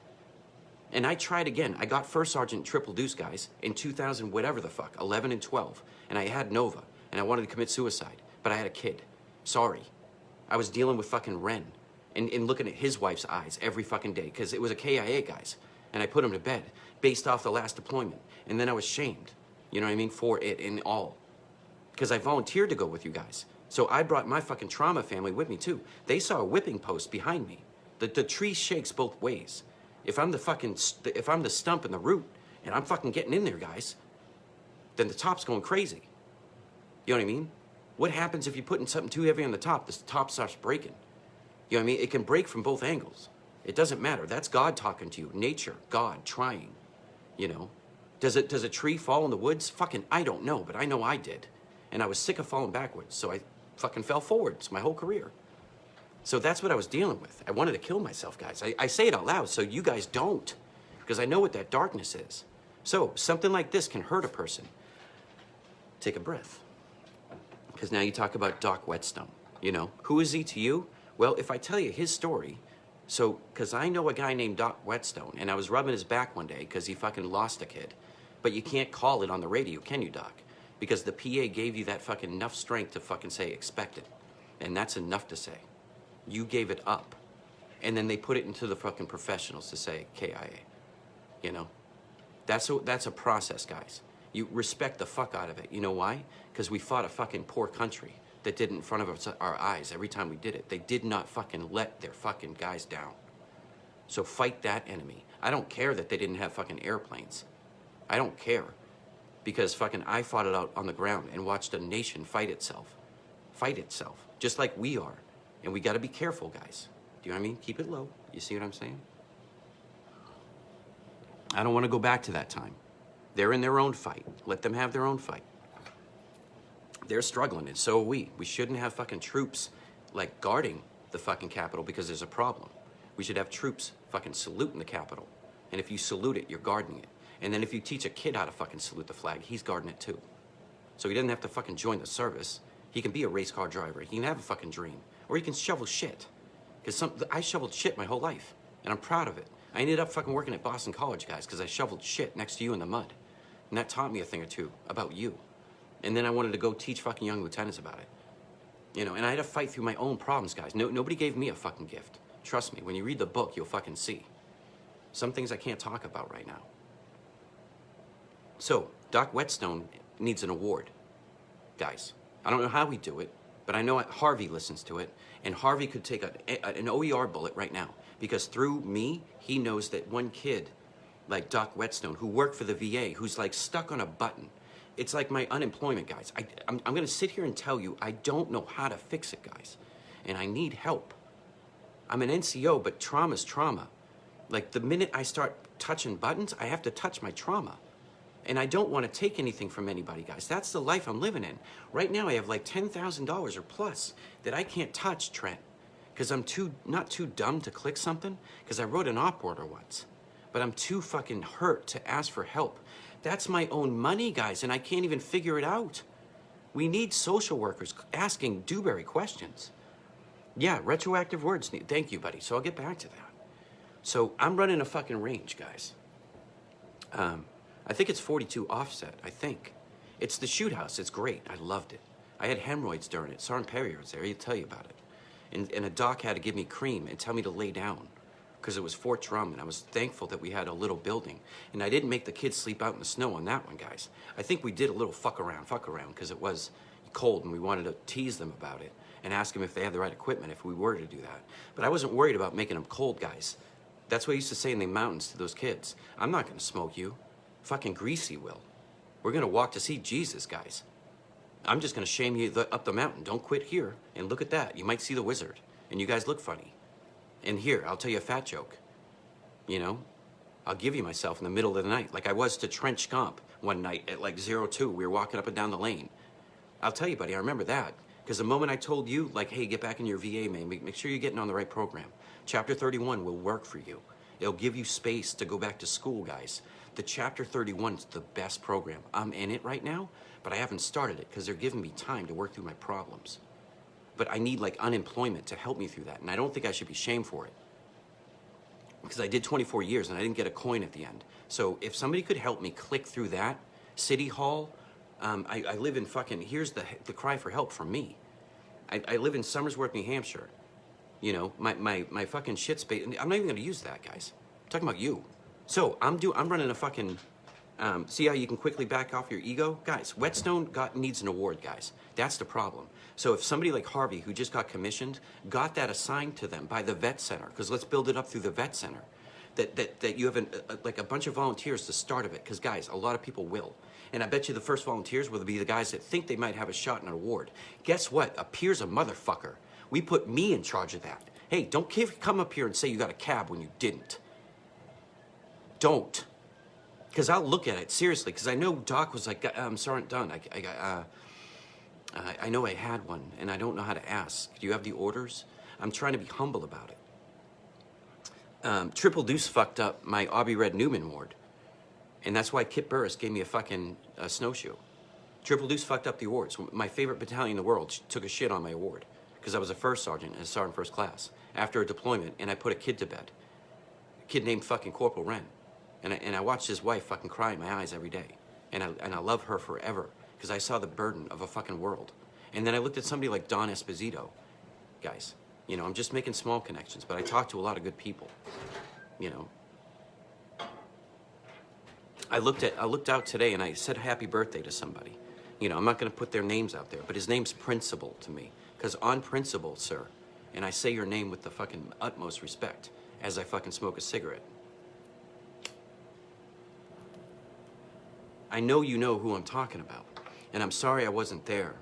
And I tried again. I got First Sergeant Triple Deuce, guys, in 2000, whatever the fuck, 11 and 12. And I had Nova. And I wanted to commit suicide. But I had a kid. Sorry. I was dealing with fucking Ren. And looking at his wife's eyes every fucking day. Because it was a KIA, guys. And I put him to bed. Based off the last deployment. And then I was shamed. You know what I mean? For it and all. Because I volunteered to go with you guys. So I brought my fucking trauma family with me too. They saw a whipping post behind me. The tree shakes both ways. If I'm the stump and the root, and I'm fucking getting in there, guys, then the top's going crazy. You know what I mean? What happens if you're putting something too heavy on the top? The top starts breaking. You know what I mean? It can break from both angles. It doesn't matter. That's God talking to you. Nature, God, trying. You know? Does a tree fall in the woods? Fucking, I don't know, but I know I did. And I was sick of falling backwards, so I fucking fell forwards my whole career. So that's what I was dealing with. I wanted to kill myself, guys. I say it out loud so you guys don't, because I know what that darkness is. So something like this can hurt a person. Take a breath. Because now you talk about Doc Whetstone. You know, who is he to you? Well, if I tell you his story, So, because I know a guy named Doc Whetstone, and I was rubbing his back one day because he fucking lost a kid. But you can't call it on the radio, can you, Doc? Because the PA gave you that fucking enough strength to fucking say expected. And that's enough to say. You gave it up. And then they put it into the fucking professionals to say KIA. You know? That's a process, guys. You respect the fuck out of it. You know why? Because we fought a fucking poor country that did in front of us, our eyes every time we did it. They did not fucking let their fucking guys down. So fight that enemy. I don't care that they didn't have fucking airplanes. I don't care. Because fucking I fought it out on the ground and watched a nation fight itself. Fight itself. Just like we are. And we gotta be careful, guys. Do you know what I mean? Keep it low. You see what I'm saying? I don't want to go back to that time. They're in their own fight. Let them have their own fight. They're struggling, and so are we. We shouldn't have fucking troops, like, guarding the fucking Capitol because there's a problem. We should have troops fucking saluting the Capitol. And if you salute it, you're guarding it. And then if you teach a kid how to fucking salute the flag, he's guarding it too. So he doesn't have to fucking join the service. He can be a race car driver. He can have a fucking dream. Or he can shovel shit. Because I shoveled shit my whole life, and I'm proud of it. I ended up fucking working at Boston College, guys, because I shoveled shit next to you in the mud. And that taught me a thing or two about you. And then I wanted to go teach fucking young lieutenants about it. You know, and I had to fight through my own problems, guys. Nobody gave me a fucking gift. Trust me, when you read the book, you'll fucking see. Some things I can't talk about right now. So, Doc Whetstone needs an award, guys. I don't know how we do it, but I know Harvey listens to it, and Harvey could take an OER bullet right now, because through me, he knows that one kid, like Doc Whetstone, who worked for the VA, who's like stuck on a button. It's like my unemployment, guys. I'm gonna sit here and tell you, I don't know how to fix it, guys, and I need help. I'm an NCO, but trauma's trauma. Like, the minute I start touching buttons, I have to touch my trauma. And I don't want to take anything from anybody, guys. That's the life I'm living in. Right now, I have like $10,000 or plus that I can't touch, Trent. Because I'm not too dumb to click something, because I wrote an op order once. But I'm too fucking hurt to ask for help. That's my own money, guys, and I can't even figure it out. We need social workers asking Dewberry questions. Yeah, retroactive words. Thank you, buddy. So I'll get back to that. So I'm running a fucking range, guys. I think it's 42 offset, I think. It's the shoot house. It's great. I loved it. I had hemorrhoids during it. Sergeant Perrier was there. He'd tell you about it. And a doc had to give me cream and tell me to lay down because it was Fort Drum, and I was thankful that we had a little building. And I didn't make the kids sleep out in the snow on that one, guys. I think we did a little fuck around, because it was cold, and we wanted to tease them about it and ask them if they had the right equipment if we were to do that. But I wasn't worried about making them cold, guys. That's what I used to say in the mountains to those kids. I'm not going to smoke you. Fucking Greasy will. We're going to walk to see Jesus, guys. I'm just going to shame you up the mountain. Don't quit here. And look at that. You might see the wizard. And you guys look funny. And here, I'll tell you a fat joke. You know? I'll give you myself in the middle of the night. Like I was to Trent Scomp one night at like 02. We were walking up and down the lane. I'll tell you, buddy, I remember that. Because the moment I told you, like, hey, get back in your VA, man. Make sure you're getting on the right program. Chapter 31 will work for you. It'll give you space to go back to school, guys. The Chapter 31 is the best program. I'm in it right now, but I haven't started it because they're giving me time to work through my problems. But I need, like, unemployment to help me through that, and I don't think I should be shamed for it. Because I did 24 years, and I didn't get a coin at the end. So if somebody could help me click through that, City Hall, I live in fucking, here's the cry for help from me. I live in Somersworth, New Hampshire. You know, my fucking shit space, I'm not even gonna use that, guys. I'm talking about you. So I'm running a fucking, see how you can quickly back off your ego? Guys, Whetstone needs an award, guys. That's the problem. So if somebody like Harvey, who just got commissioned, got that assigned to them by the vet center, because let's build it up through the vet center, that you have like a bunch of volunteers to start of it, because guys, a lot of people will. And I bet you the first volunteers will be the guys that think they might have a shot at an award. Guess what? Appears a motherfucker. We put me in charge of that. Hey, don't come up here and say you got a cab when you didn't. Don't. Because I'll look at it, seriously, because I know Doc was like, Sergeant Dunn, I know I had one, and I don't know how to ask. Do you have the orders? I'm trying to be humble about it. Triple Deuce fucked up my Aubie Red Newman ward. And that's why Kip Burris gave me a fucking snowshoe. Triple Deuce fucked up the awards. My favorite battalion in the world took a shit on my award. because I was a first sergeant, a sergeant first class, after a deployment, and I put a kid to bed. A kid named fucking Corporal Wren. And I watched his wife fucking cry in my eyes every day. And I love her forever, because I saw the burden of a fucking world. And then I looked at somebody like Don Esposito. Guys, you know, I'm just making small connections, but I talk to a lot of good people, you know. I looked out today and I said happy birthday to somebody. You know, I'm not going to put their names out there, but his name's Principal to me. Because on principle, sir, and I say your name with the fucking utmost respect as I fucking smoke a cigarette. I know you know who I'm talking about. And I'm sorry I wasn't there.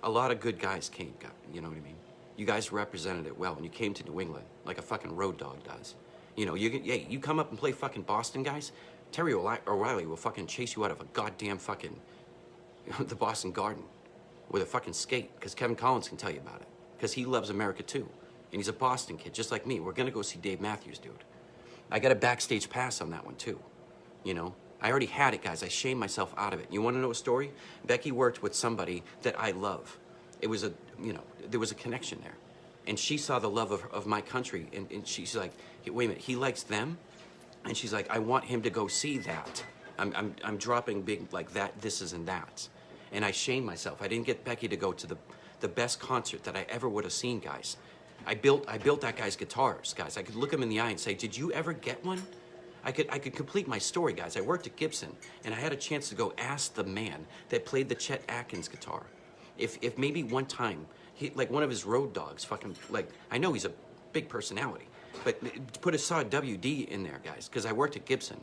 A lot of good guys came, you know what I mean? You guys represented it well, and you came to New England like a fucking road dog does. You know, you come up and play fucking Boston, guys, Terry O'Reilly will fucking chase you out of a goddamn fucking, the Boston Garden with a fucking skate, because Kevin Collins can tell you about it, because he loves America too. And he's a Boston kid, just like me. We're gonna go see Dave Matthews, dude. I got a backstage pass on that one too, you know? I already had it, guys. I shamed myself out of it. You want to know a story? Becky worked with somebody that I love. It was you know, there was a connection there. And she saw the love of my country, and she's like, hey, wait a minute, he likes them? And she's like, I want him to go see that. I'm dropping big like that, this is and that. And I shamed myself. I didn't get Becky to go to the best concert that I ever would have seen, guys. I built that guy's guitars, guys. I could look him in the eye and say, did you ever get one? I could complete my story, guys. I worked at Gibson, and I had a chance to go ask the man that played the Chet Atkins guitar if maybe one time, like one of his road dogs, fucking, like, I know he's a big personality, but saw WD in there, guys, because I worked at Gibson,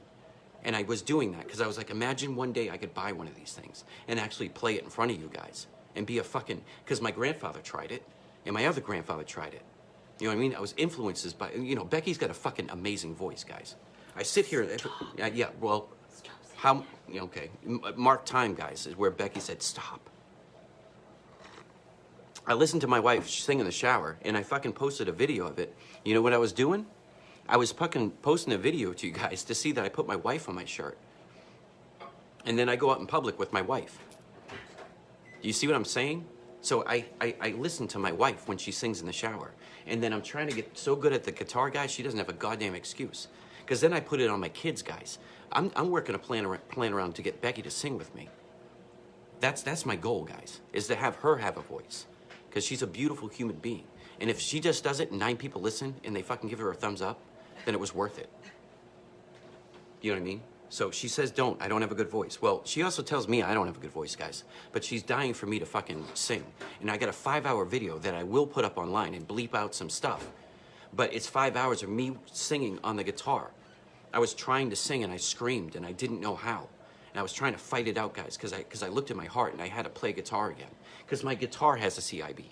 and I was doing that, because I was like, imagine one day I could buy one of these things and actually play it in front of you guys and be a fucking, because my grandfather tried it, and my other grandfather tried it. You know what I mean? I was influenced by, you know, Becky's got a fucking amazing voice, guys. I sit here, yeah, well, how, okay, mark time, guys, is where Becky said, stop. I listened to my wife sing in the shower, and I fucking posted a video of it. You know what I was doing? I was fucking posting a video to you guys to see that I put my wife on my shirt. And then I go out in public with my wife. Do you see what I'm saying? So I listen to my wife when she sings in the shower. And then I'm trying to get so good at the guitar, guys, she doesn't have a goddamn excuse. Because then I put it on my kids, guys. I'm working a plan around to get Becky to sing with me. That's my goal, guys, is to have her have a voice. Because she's a beautiful human being. And if she just does it and 9 people listen and they fucking give her a thumbs up, then it was worth it. You know what I mean? So she says, I don't have a good voice. Well, she also tells me I don't have a good voice, guys. But she's dying for me to fucking sing. And I got a 5-hour video that I will put up online and bleep out some stuff. But it's 5 hours of me singing on the guitar. I was trying to sing and I screamed and I didn't know how. And I was trying to fight it out, guys, because I looked at my heart and I had to play guitar again. Because my guitar has a CIB.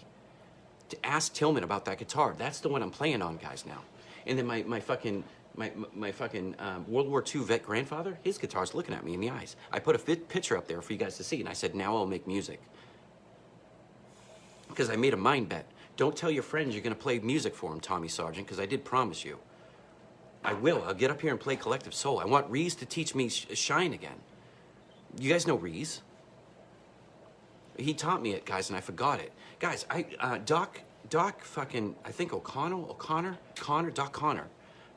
To ask Tillman about that guitar, that's the one I'm playing on, guys, now. And then my fucking World War II vet grandfather, his guitar's looking at me in the eyes. I put a picture up there for you guys to see, and I said, now I'll make music. Because I made a mind bet. Don't tell your friends you're going to play music for them, Tommy Sargent, because I did promise you. I will. I'll get up here and play Collective Soul. I want Reese to teach me Shine again. You guys know Reese? He taught me it, guys, and I forgot it. Guys, Doc fucking, I think Doc Connor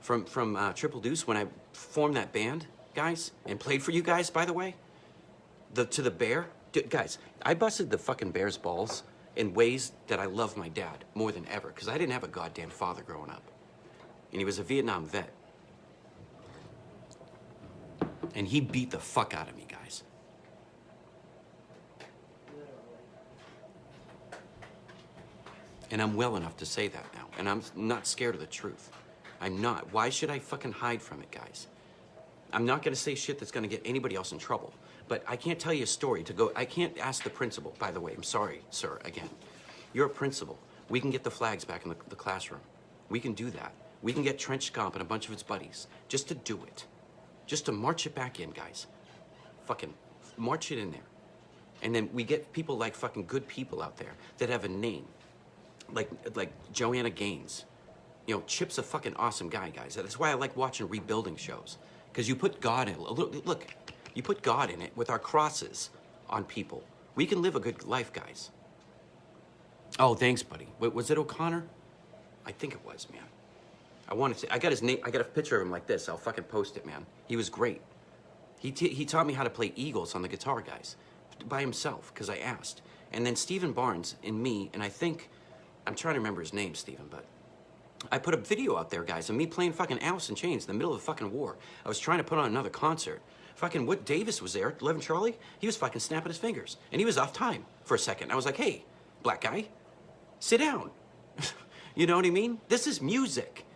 from Triple Deuce, when I formed that band, guys, and played for you guys, by the way, to the Bear. Guys, I busted the fucking Bear's balls in ways that I love my dad more than ever, because I didn't have a goddamn father growing up. And he was a Vietnam vet. And he beat the fuck out of me, guys. And I'm well enough to say that now. And I'm not scared of the truth. I'm not. Why should I fucking hide from it, guys? I'm not gonna say shit that's gonna get anybody else in trouble. But I can't tell you a story to go. I can't ask the principal, by the way. I'm sorry, sir, again. You're a principal. We can get the flags back in the classroom. We can do that. We can get Trench Scomp and a bunch of its buddies just to do it. Just to march it back in, guys. Fucking march it in there. And then we get people like fucking good people out there that have a name. Like Joanna Gaines. You know, Chip's a fucking awesome guy, guys. That's why I like watching rebuilding shows. Because you put God in it. Look, you put God in it with our crosses on people. We can live a good life, guys. Oh, thanks, buddy. Wait, was it O'Connor? I think it was, man. I wanted to. I got his name. I got a picture of him like this. I'll fucking post it, man. He was great. He taught me how to play Eagles on the guitar, guys, by himself, because I asked. And then Stephen Barnes and me, and I think, I'm trying to remember his name, Stephen, but I put a video out there, guys, of me playing fucking Alice in Chains in the middle of the fucking war. I was trying to put on another concert. Fucking Whit Davis was there, 11 Charlie. He was fucking snapping his fingers. And he was off time for a second. I was like, hey, black guy, sit down. You know what I mean? This is music.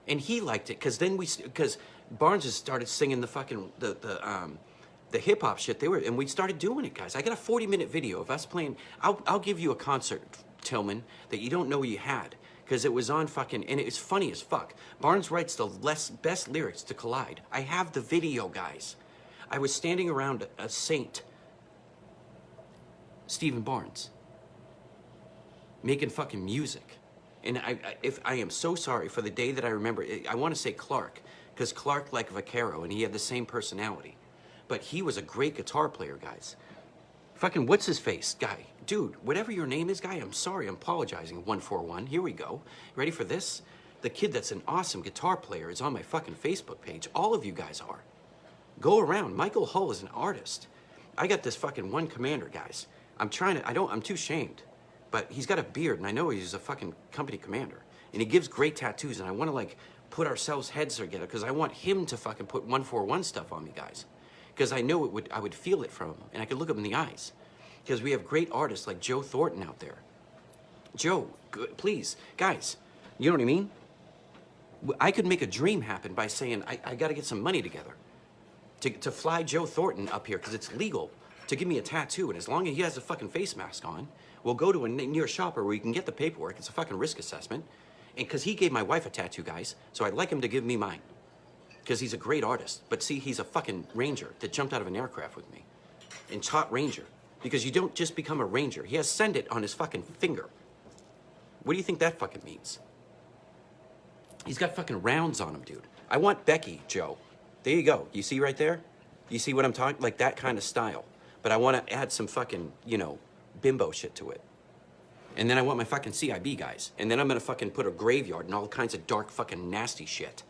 And he liked it, because Barnes has started singing the fucking, the hip hop shit and we started doing it, guys. I got a 40-minute video of us playing. I'll give you a concert, Tillman, that you don't know you had. Because it was on fucking, and it's funny as fuck. Barnes writes the best lyrics to Collide. I have the video, guys. I was standing around a saint, Stephen Barnes, making fucking music. And I am so sorry for the day that I remember. I want to say Clark, because Clark liked Vaquero, and he had the same personality. But he was a great guitar player, guys. Fucking what's his face, guy? Dude, whatever your name is, guy, I'm sorry, I'm apologizing, 141. Here we go. Ready for this? The kid that's an awesome guitar player is on my fucking Facebook page. All of you guys are. Go around. Michael Hull is an artist. I got this fucking one commander, guys. I'm too ashamed. But he's got a beard, and I know he's a fucking company commander. And he gives great tattoos, and I want to, like, put ourselves heads together, because I want him to fucking put 141 stuff on me, guys. Because I know I would feel it from him, and I could look him in the eyes. Because we have great artists like Joe Thornton out there. Joe, please, guys, you know what I mean? I could make a dream happen by saying, I got to get some money together to fly Joe Thornton up here, because it's legal to give me a tattoo, and as long as he has a fucking face mask on, we'll go to a near shopper where we can get the paperwork. It's a fucking risk assessment. And because he gave my wife a tattoo, guys, so I'd like him to give me mine. Because he's a great artist. But see, he's a fucking ranger that jumped out of an aircraft with me and taught ranger. Because you don't just become a ranger. He has send it on his fucking finger. What do you think that fucking means? He's got fucking rounds on him, dude. I want Becky, Joe. There you go. You see right there? You see what I'm talking? Like that kind of style. But I want to add some fucking, Bimbo shit to it. And then I want my fucking CIB guys. And then I'm going to fucking put a graveyard and all kinds of dark fucking nasty shit.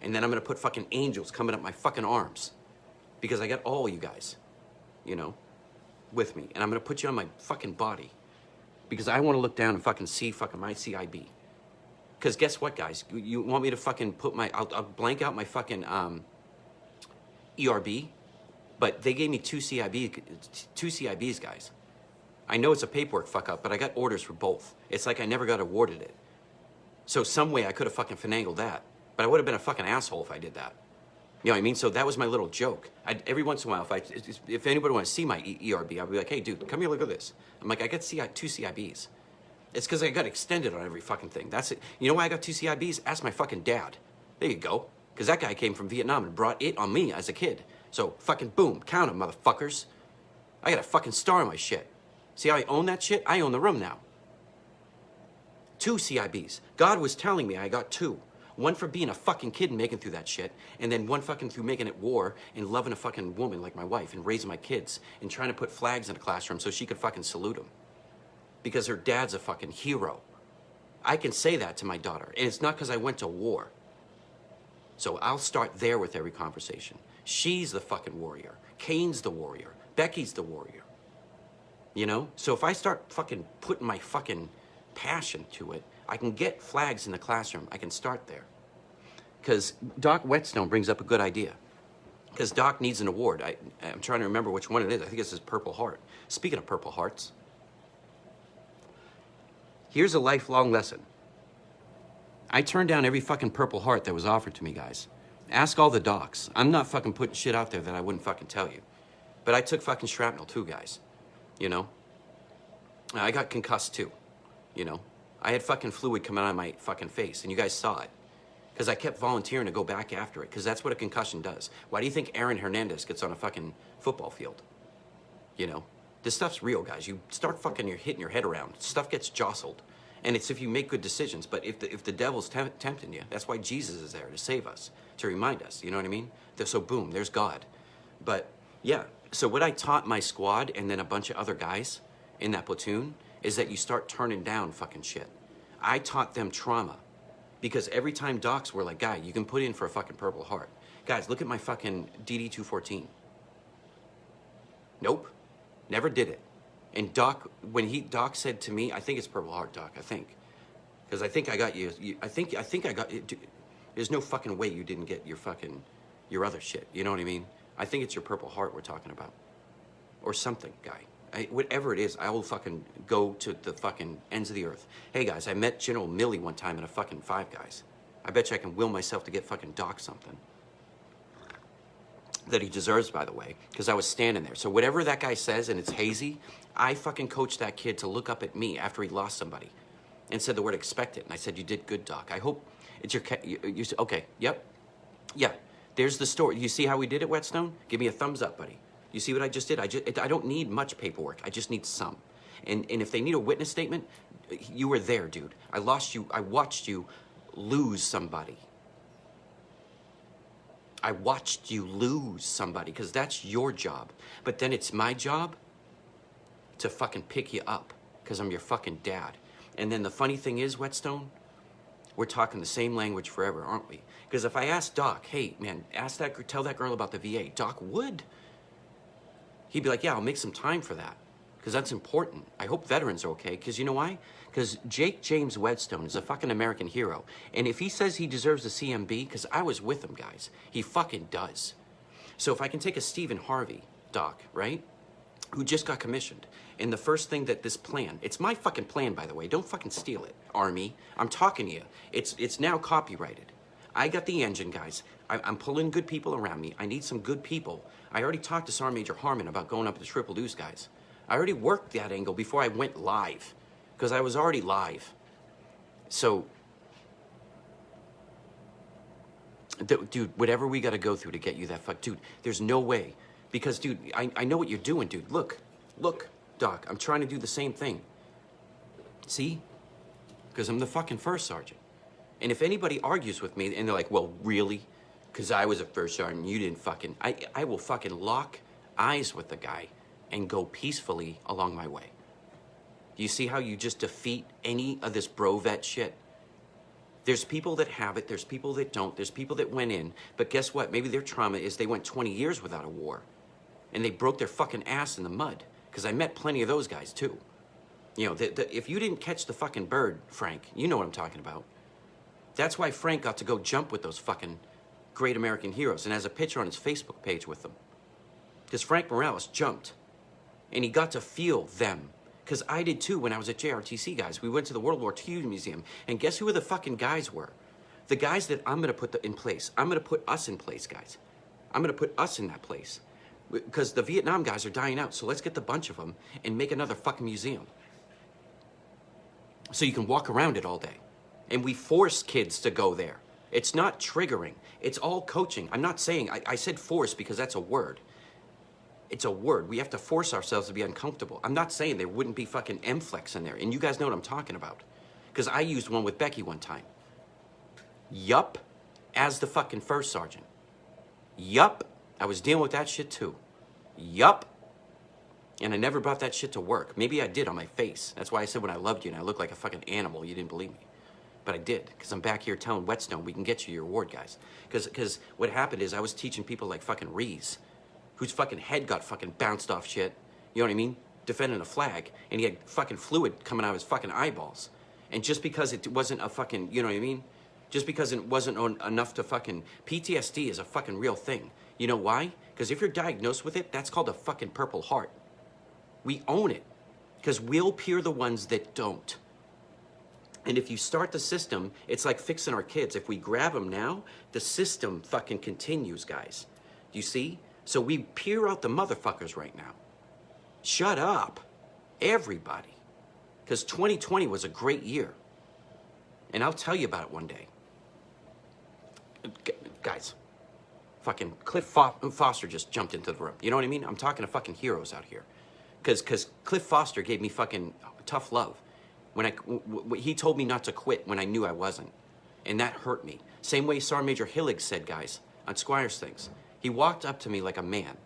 And then I'm going to put fucking angels coming up my fucking arms. Because I got all you guys, with me. And I'm going to put you on my fucking body. Because I want to look down and fucking see fucking my CIB. Because guess what, guys? You want me to fucking put I'll blank out my fucking ERB. But they gave me two CIBs, guys. I know it's a paperwork fuck up, but I got orders for both. It's like I never got awarded it. So some way I could have fucking finagled that. But I would have been a fucking asshole if I did that. You know what I mean? So that was my little joke. Every once in a while, if anybody wants to see my ERB, I'll be like, hey, dude, come here, look at this. I'm like, I got two CIBs. It's because I got extended on every fucking thing. That's it. You know why I got two CIBs? Ask my fucking dad. There you go. Because that guy came from Vietnam and brought it on me as a kid. So fucking boom, count 'em, motherfuckers. I got a fucking star on my shit. See how I own that shit? I own the room now. 2 CIBs. God was telling me I got 2. One for being a fucking kid and making through that shit, and then one fucking through making it war and loving a fucking woman like my wife and raising my kids and trying to put flags in the classroom so she could fucking salute them. Because her dad's a fucking hero. I can say that to my daughter, and it's not because I went to war. So I'll start there with every conversation. She's the fucking warrior. Kane's the warrior. Becky's the warrior. So if I start fucking putting my fucking passion to it, I can get flags in the classroom. I can start there. Because Doc Whetstone brings up a good idea. Because Doc needs an award. I'm trying to remember which one it is. I think it's his Purple Heart. Speaking of Purple Hearts, here's a lifelong lesson. I turned down every fucking Purple Heart that was offered to me, guys. Ask all the docs. I'm not fucking putting shit out there that I wouldn't fucking tell you. But I took fucking shrapnel too, guys. I got concussed too. I had fucking fluid coming out of my fucking face, and you guys saw it. Because I kept volunteering to go back after it, because that's what a concussion does. Why do you think Aaron Hernandez gets on a fucking football field? This stuff's real, guys. You start fucking hitting your head around. Stuff gets jostled. And it's if you make good decisions. But if the devil's tempting you, that's why Jesus is there, to save us, to remind us. You know what I mean? So boom, there's God. But yeah, so what I taught my squad and then a bunch of other guys in that platoon is that you start turning down fucking shit. I taught them trauma. Because every time docs were like, guy, you can put in for a fucking Purple Heart. Guys, look at my fucking DD214. Nope. Never did it. And Doc, Doc said to me, I think it's Purple Heart, Doc, I think. Because I think I got you, I think I got it. There's no fucking way you didn't get your other shit. You know what I mean? I think it's your Purple Heart we're talking about. Or something, guy. Whatever it is, I will fucking go to the fucking ends of the earth. Hey guys, I met General Milley one time in a fucking Five Guys. I bet you I can will myself to get fucking Doc something. That he deserves, by the way, because I was standing there. So whatever that guy says, and it's hazy, I fucking coached that kid to look up at me after he lost somebody and said the word expect it. And I said, you did good, Doc. I hope it's your, you said, okay, yep, yeah. There's the story. You see how we did it, Whetstone? Give me a thumbs up, buddy. You see what I just did? I don't need much paperwork. I just need some. And if they need a witness statement, you were there, dude. I watched you lose somebody. I watched you lose somebody, because that's your job. But then it's my job to fucking pick you up, because I'm your fucking dad. And then the funny thing is, Whetstone, we're talking the same language forever, aren't we? Because if I ask Doc, hey, man, tell that girl about the VA, Doc would. He'd be like, yeah, I'll make some time for that, because that's important. I hope veterans are okay, because you know why? Because Jake James Whetstone is a fucking American hero. And if he says he deserves a CMB, because I was with him, guys, he fucking does. So if I can take a Stephen Harvey, Doc, right, who just got commissioned, and the first thing that this plan, it's my fucking plan, by the way, don't fucking steal it, Army. I'm talking to you. It's now copyrighted. I got the engine, guys. I'm pulling good people around me. I need some good people. I already talked to Sergeant Major Harmon about going up to Triple Deuce, guys. I already worked that angle before I went live, because I was already live. So, dude, whatever we got to go through to get you that fuck, dude, there's no way. Because, dude, I know what you're doing, dude. Look, Doc, I'm trying to do the same thing. See? Because I'm the fucking first sergeant. And if anybody argues with me and they're like, well, really? Because I was a first sergeant, you didn't fucking... I will fucking lock eyes with the guy and go peacefully along my way. Do you see how you just defeat any of this bro vet shit? There's people that have it, there's people that don't, there's people that went in, but guess what? Maybe their trauma is they went 20 years without a war. And they broke their fucking ass in the mud. Because I met plenty of those guys, too. You know, if you didn't catch the fucking bird, Frank, you know what I'm talking about. That's why Frank got to go jump with those fucking great American heroes and has a picture on his Facebook page with them. Because Frank Morales jumped. And he got to feel them. Because I did too when I was at JRTC, guys. We went to the World War II Museum. And guess who the fucking guys were? The guys that I'm going to put in place. I'm going to put us in place, guys. I'm going to put us in that place. Because the Vietnam guys are dying out. So let's get the bunch of them and make another fucking museum. So you can walk around it all day. And we force kids to go there. It's not triggering. It's all coaching. I'm not saying, I said force because that's a word. It's a word. We have to force ourselves to be uncomfortable. I'm not saying there wouldn't be fucking M-Flex in there. And you guys know what I'm talking about. Because I used one with Becky one time. Yup. As the fucking first sergeant. Yup. I was dealing with that shit too. Yup. And I never brought that shit to work. Maybe I did on my face. That's why I said when I loved you and I looked like a fucking animal, you didn't believe me. But I did, because I'm back here telling Whetstone we can get you your award, guys. Because what happened is I was teaching people like fucking Reese, whose fucking head got fucking bounced off shit, you know what I mean? Defending a flag, and he had fucking fluid coming out of his fucking eyeballs. And just because it wasn't a fucking, you know what I mean? Just because it wasn't enough to fucking, PTSD is a fucking real thing. You know why? Because if you're diagnosed with it, that's called a fucking Purple Heart. We own it, because we'll peer the ones that don't. And if you start the system, it's like fixing our kids. If we grab them now, the system fucking continues, guys. Do you see? So we peer out the motherfuckers right now. Shut up, everybody. Because 2020 was a great year. And I'll tell you about it one day. Guys, fucking Cliff Foster just jumped into the room. You know what I mean? I'm talking to fucking heroes out here. Because Cliff Foster gave me fucking tough love. When he told me not to quit when I knew I wasn't. And that hurt me. Same way Sergeant Major Hillig said, guys, on Squire's things. He walked up to me like a man.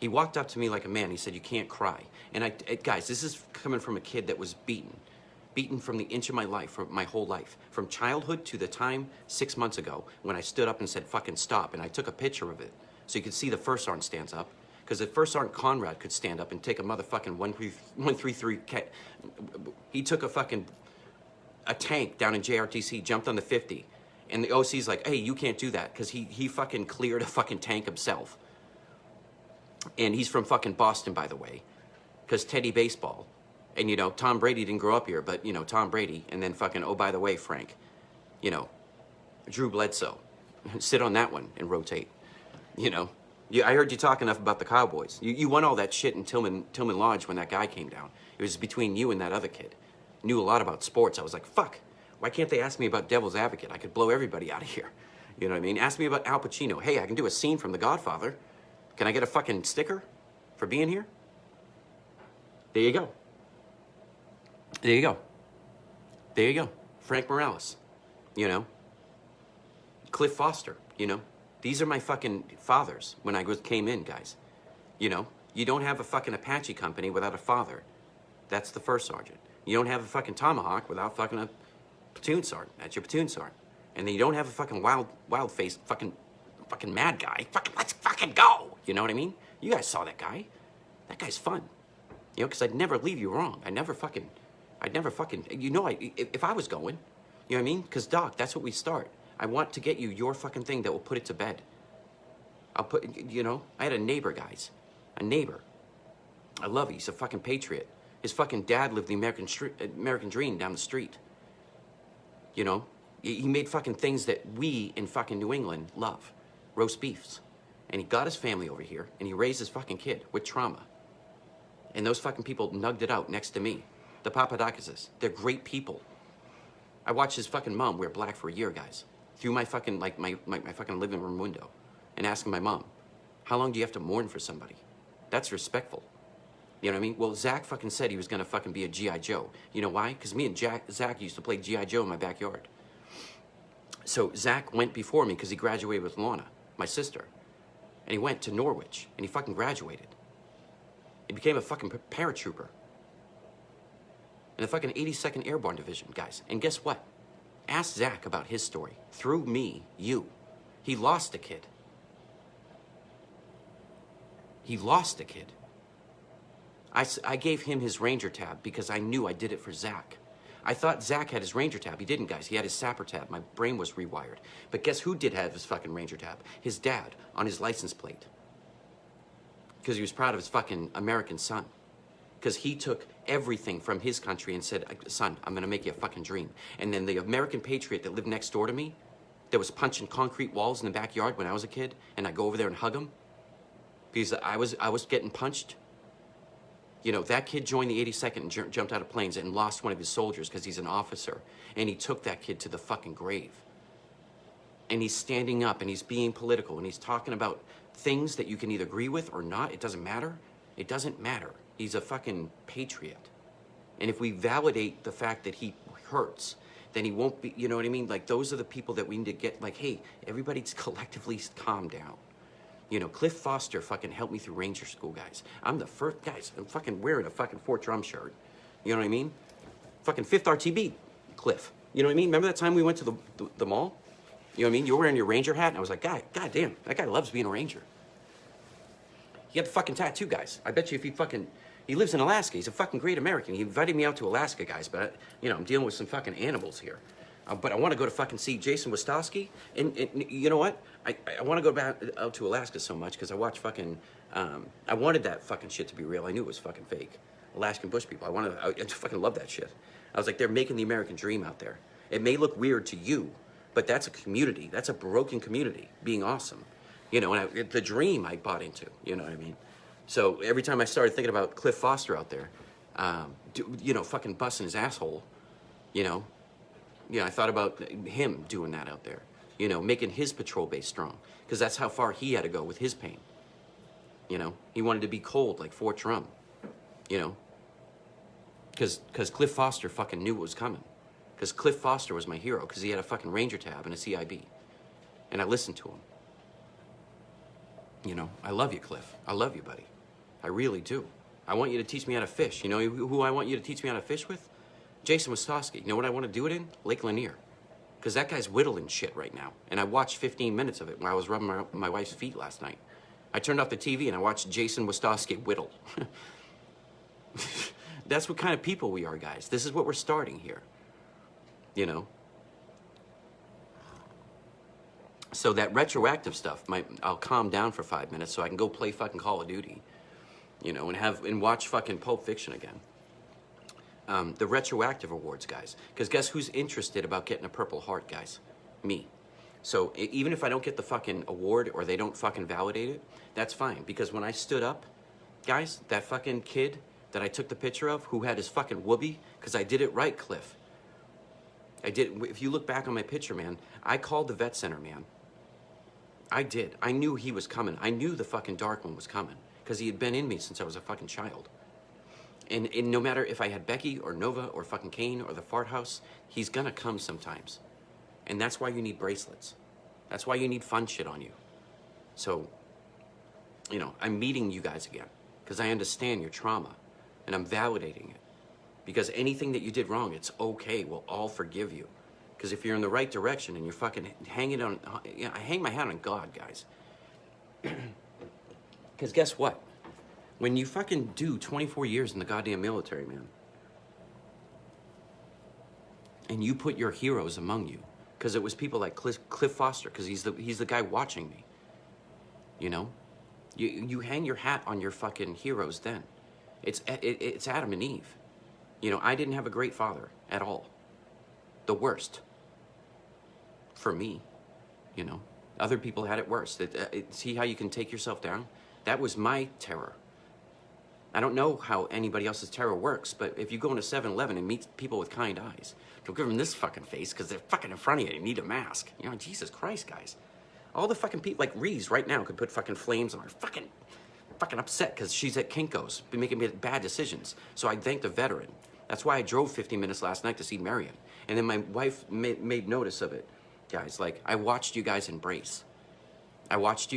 He walked up to me like a man. He said, "You can't cry." And guys, this is coming from a kid that was beaten from the inch of my life, from my whole life, from childhood to the time 6 months ago when I stood up and said, "Fucking stop." And I took a picture of it so you could see the first sergeant stands up. Because the first sergeant Conrad could stand up and take a motherfucking 133 he took a tank down in JRTC, jumped on the 50. And the OC's like, "Hey, you can't do that," because he fucking cleared a fucking tank himself. And he's from fucking Boston, by the way, because Teddy Baseball. And, you know, Tom Brady didn't grow up here, but, you know, Tom Brady. And then fucking, oh, by the way, Frank, you know, Drew Bledsoe. Sit on that one and rotate, you know. I heard you talk enough about the Cowboys. You won all that shit in Tillman Lodge when that guy came down. It was between you and that other kid. Knew a lot about sports. I was like, fuck, why can't they ask me about Devil's Advocate? I could blow everybody out of here. You know what I mean? Ask me about Al Pacino. Hey, I can do a scene from The Godfather. Can I get a fucking sticker for being here? There you go. There you go. There you go. Frank Morales, you know. Cliff Foster, you know. These are my fucking fathers when I came in, guys. You know, you don't have a fucking Apache company without a father. That's the first sergeant. You don't have a fucking Tomahawk without fucking a platoon sergeant. That's your platoon sergeant. And then you don't have a fucking wild-faced fucking mad guy. Fucking, let's fucking go. You know what I mean? You guys saw that guy. That guy's fun. You know, because I'd never leave you wrong. I'd never fucking, you know, if I was going, you know what I mean? Because, Doc, that's what we start. I want to get you your fucking thing that will put it to bed. I'll put, you know, I had a neighbor, guys. A neighbor. I love it. He's a fucking patriot. His fucking dad lived the American dream down the street. You know? He made fucking things that we in fucking New England love. Roast beefs. And he got his family over here, and he raised his fucking kid with trauma. And those fucking people nugged it out next to me. The Papadakis. They're great people. I watched his fucking mom wear black for a year, guys. Through my fucking, like, my fucking living room window. And asking my mom, how long do you have to mourn for somebody? That's respectful. You know what I mean? Well, Zach fucking said he was gonna fucking be a G.I. Joe. You know why? Because me and Zach used to play G.I. Joe in my backyard. So Zach went before me because he graduated with Lana, my sister. And he went to Norwich, and he fucking graduated. He became a fucking paratrooper. In the fucking 82nd Airborne Division, guys. And guess what? Ask Zach about his story. Through me, you. He lost a kid. He lost a kid. I gave him his Ranger tab because I knew I did it for Zach. I thought Zach had his Ranger tab. He didn't, guys. He had his Sapper tab. My brain was rewired. But guess who did have his fucking Ranger tab? His dad on his license plate. Because he was proud of his fucking American son. Because he took everything from his country and said, son, I'm going to make you a fucking dream. And then the American patriot that lived next door to me, that was punching concrete walls in the backyard when I was a kid, and I'd go over there and hug him, because I was getting punched. You know, that kid joined the 82nd and jumped out of planes and lost one of his soldiers because he's an officer. And he took that kid to the fucking grave. And he's standing up and he's being political and he's talking about things that you can either agree with or not. It doesn't matter. It doesn't matter. He's a fucking patriot. And if we validate the fact that he hurts, then he won't be, you know what I mean? Like, those are the people that we need to get, like, hey, everybody's collectively calm down. You know, Cliff Foster fucking helped me through Ranger School, guys. I'm the first, guys, I'm fucking wearing a fucking Fort Drum shirt. You know what I mean? Fucking 5th RTB, Cliff. You know what I mean? Remember that time we went to the mall? You know what I mean? You were wearing your Ranger hat, and I was like, God damn, that guy loves being a Ranger. He had the fucking tattoo, guys. I bet you if he lives in Alaska. He's a fucking great American. He invited me out to Alaska, guys, but, you know, I'm dealing with some fucking animals here. But I want to go to fucking see Jason Wostowski. And you know what? I want to go back out to Alaska so much because I watched fucking, I wanted that fucking shit to be real. I knew it was fucking fake. Alaskan bush people. I fucking love that shit. I was like, they're making the American dream out there. It may look weird to you, but that's a community. That's a broken community being awesome. You know, and the dream I bought into, you know what I mean? So every time I started thinking about Cliff Foster out there, you know, fucking busting his asshole, you know, I thought about him doing that out there, you know, making his patrol base strong, because that's how far he had to go with his pain. You know, he wanted to be cold like Fort Drum, you know, because Cliff Foster fucking knew what was coming, because Cliff Foster was my hero, because he had a fucking Ranger tab and a CIB, and I listened to him. You know, I love you, Cliff. I love you, buddy. I really do. I want you to teach me how to fish. You know who I want you to teach me how to fish with? Jason Wistowski. You know what I want to do it in? Lake Lanier. Because that guy's whittling shit right now. And I watched 15 minutes of it when I was rubbing my wife's feet last night. I turned off the TV and I watched Jason Wistowski whittle. That's what kind of people we are, guys. This is what we're starting here. You know? So that retroactive stuff, I'll calm down for 5 minutes so I can go play fucking Call of Duty. You know, and watch fucking Pulp Fiction again. The retroactive awards, guys. Because guess who's interested about getting a Purple Heart, guys? Me. So even if I don't get the fucking award or they don't fucking validate it, that's fine. Because when I stood up, guys, that fucking kid that I took the picture of who had his fucking whoopee, because I did it right, Cliff. I did. If you look back on my picture, man, I called the vet center, man. I did. I knew he was coming. I knew the fucking dark one was coming. Because he had been in me since I was a fucking child. And no matter if I had Becky or Nova or fucking Kane or the fart house, he's gonna come sometimes. And that's why you need bracelets. That's why you need fun shit on you. So, you know, I'm meeting you guys again. Because I understand your trauma. And I'm validating it. Because anything that you did wrong, it's okay. We'll all forgive you. Because if you're in the right direction and you're fucking hanging on... You know, I hang my hat on God, guys. Because guess what? When you fucking do 24 years in the goddamn military, man, and you put your heroes among you, because it was people like Cliff Foster, because he's the guy watching me, you know? You hang your hat on your fucking heroes then. It's Adam and Eve. You know, I didn't have a great father at all. The worst. For me, you know. Other people had it worse. See how you can take yourself down? That was my terror. I don't know how anybody else's terror works, but if you go into 7-Eleven and meet people with kind eyes, don't give them this fucking face because they're fucking in front of you. You need a mask. You know, Jesus Christ, guys. All the fucking people, like Reese right now could put fucking flames on her. Fucking upset because she's at Kinko's, been making bad decisions. So I thank the veteran. That's why I drove 50 minutes last night to see Marion. And then my wife made notice of it. Guys, like, I watched you guys embrace. I watched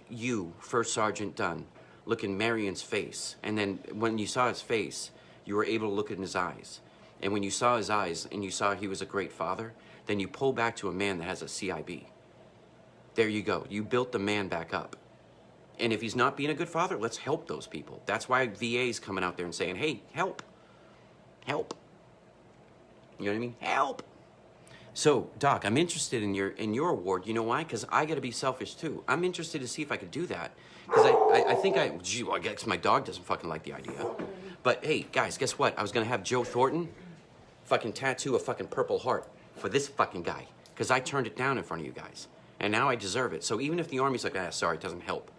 you, First Sergeant Dunn, look in Marion's face. And then when you saw his face, you were able to look in his eyes. And when you saw his eyes and you saw he was a great father, then you pull back to a man that has a CIB. There you go. You built the man back up. And if he's not being a good father, let's help those people. That's why VA's coming out there and saying, hey, help. Help. You know what I mean? Help. So, Doc, I'm interested in your award. You know why? Because I got to be selfish, too. I'm interested to see if I could do that. Because I guess my dog doesn't fucking like the idea. But, hey, guys, guess what? I was going to have Joe Thornton fucking tattoo a fucking Purple Heart for this fucking guy. Because I turned it down in front of you guys. And now I deserve it. So even if the Army's like, sorry, it doesn't help.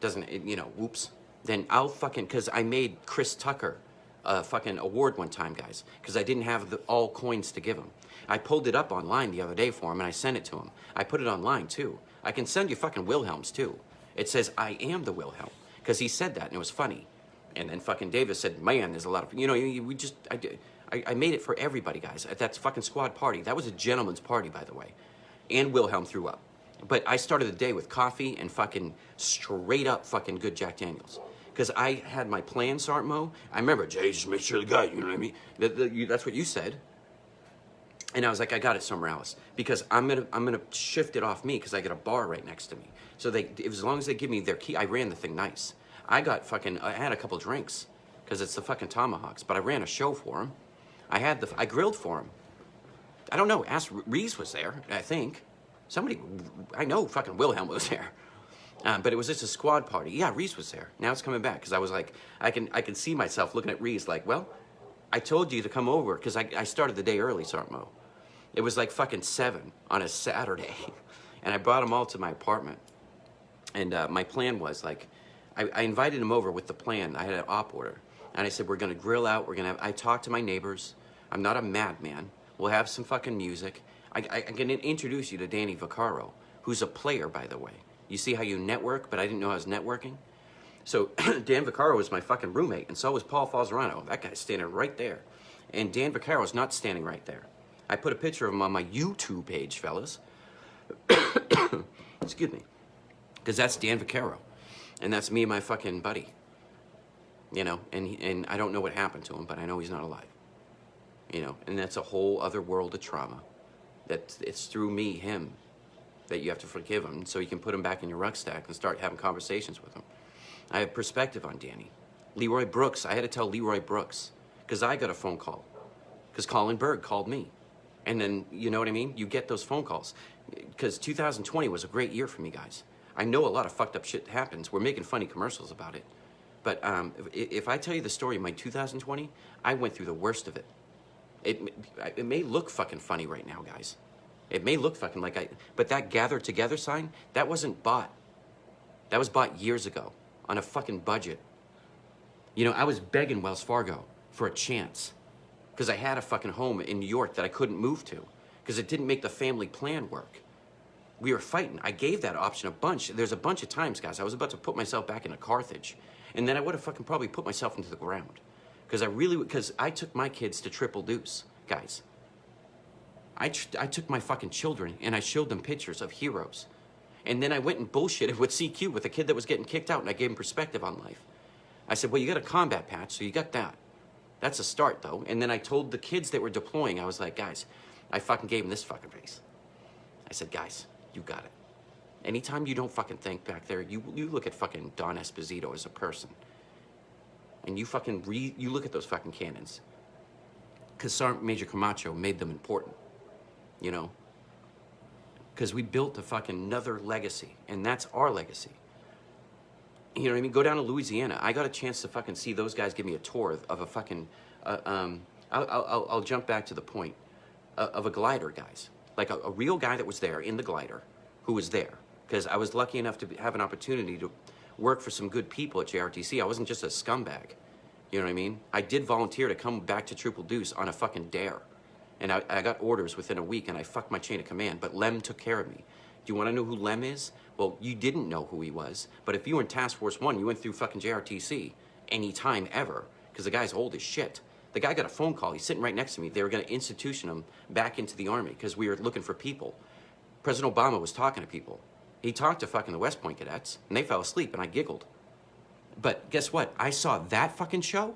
Whoops. Then I'll fucking, because I made Chris Tucker a fucking award one time, guys. Because I didn't have all coins to give him. I pulled it up online the other day for him and I sent it to him. I put it online too. I can send you fucking Wilhelms too. It says, I am the Wilhelm. Because he said that and it was funny. And then fucking Davis said, man, there's a lot of, I made it for everybody, guys. At that fucking squad party. That was a gentleman's party, by the way. And Wilhelm threw up. But I started the day with coffee and fucking straight up fucking good Jack Daniels. Because I had my plan, Sergeant Mo. I remember, Jay, just make sure the guy, you know what I mean? That's what you said. And I was like, I got it somewhere else. Because I'm gonna shift it off me because I got a bar right next to me. So as long as they give me their key, I ran the thing nice. I had a couple drinks because it's the fucking Tomahawks, but I ran a show for them. I grilled for them. I don't know, Reese was there, I think. I know fucking Wilhelm was there. But it was just a squad party. Yeah, Reese was there. Now it's coming back because I was like, I can see myself looking at Reese like, well, I told you to come over because I started the day early, Sergeant Mo. It was like fucking 7 on a Saturday. And I brought them all to my apartment. And my plan was like, I invited them over with the plan. I had an op order. And I said, we're going to grill out. I talked to my neighbors. I'm not a madman. We'll have some fucking music. I can introduce you to Danny Vaccaro, who's a player, by the way. You see how you network, but I didn't know I was networking? So Dan Vaccaro was my fucking roommate, and so was Paul Falzerano. That guy's standing right there. And Dan Vaccaro's not standing right there. I put a picture of him on my YouTube page, fellas. Excuse me. Because that's Dan Vaccaro. And that's me and my fucking buddy. You know, and I don't know what happened to him, but I know he's not alive. You know, and that's a whole other world of trauma. That it's through me, him, that you have to forgive him so you can put him back in your rucksack and start having conversations with him. I have perspective on Danny. Leroy Brooks, I had to tell Leroy Brooks because I got a phone call because Colin Berg called me. And then, you know what I mean? You get those phone calls because 2020 was a great year for me, guys. I know a lot of fucked up shit happens. We're making funny commercials about it. But if I tell you the story of my 2020, I went through the worst of it. It may look fucking funny right now, guys. It may look fucking like but that Gather Together sign, that wasn't bought. That was bought years ago on a fucking budget. You know, I was begging Wells Fargo for a chance because I had a fucking home in New York that I couldn't move to because it didn't make the family plan work. We were fighting. I gave that option a bunch. There's a bunch of times, guys, I was about to put myself back into Carthage. And then I would have fucking probably put myself into the ground. Because I took my kids to Triple Deuce, guys. I took my fucking children and I showed them pictures of heroes. And then I went and bullshitted with CQ with a kid that was getting kicked out and I gave him perspective on life. I said, well, you got a combat patch, so you got that. That's a start, though. And then I told the kids that were deploying, I was like, guys, I fucking gave them this fucking face. I said, guys, you got it. Anytime you don't fucking think back there, you look at fucking Don Esposito as a person. And you fucking you look at those fucking cannons. Because Sergeant Major Camacho made them important, you know? Because we built a fucking another legacy, and that's our legacy. You know what I mean? Go down to Louisiana. I got a chance to fucking see those guys give me a tour of a fucking, I'll jump back to the point, of a glider, guys. Like a real guy that was there in the glider, who was there. Because I was lucky enough to have an opportunity to work for some good people at JRTC. I wasn't just a scumbag. You know what I mean? I did volunteer to come back to Triple Deuce on a fucking dare. And I got orders within a week and I fucked my chain of command, but Lem took care of me. Do you want to know who Lem is? Well, you didn't know who he was, but if you were in Task Force 1, you went through fucking JRTC anytime ever, because the guy's old as shit. The guy got a phone call. He's sitting right next to me. They were going to institution him back into the Army because we were looking for people. President Obama was talking to people. He talked to fucking the West Point cadets, and they fell asleep, and I giggled. But guess what? I saw that fucking show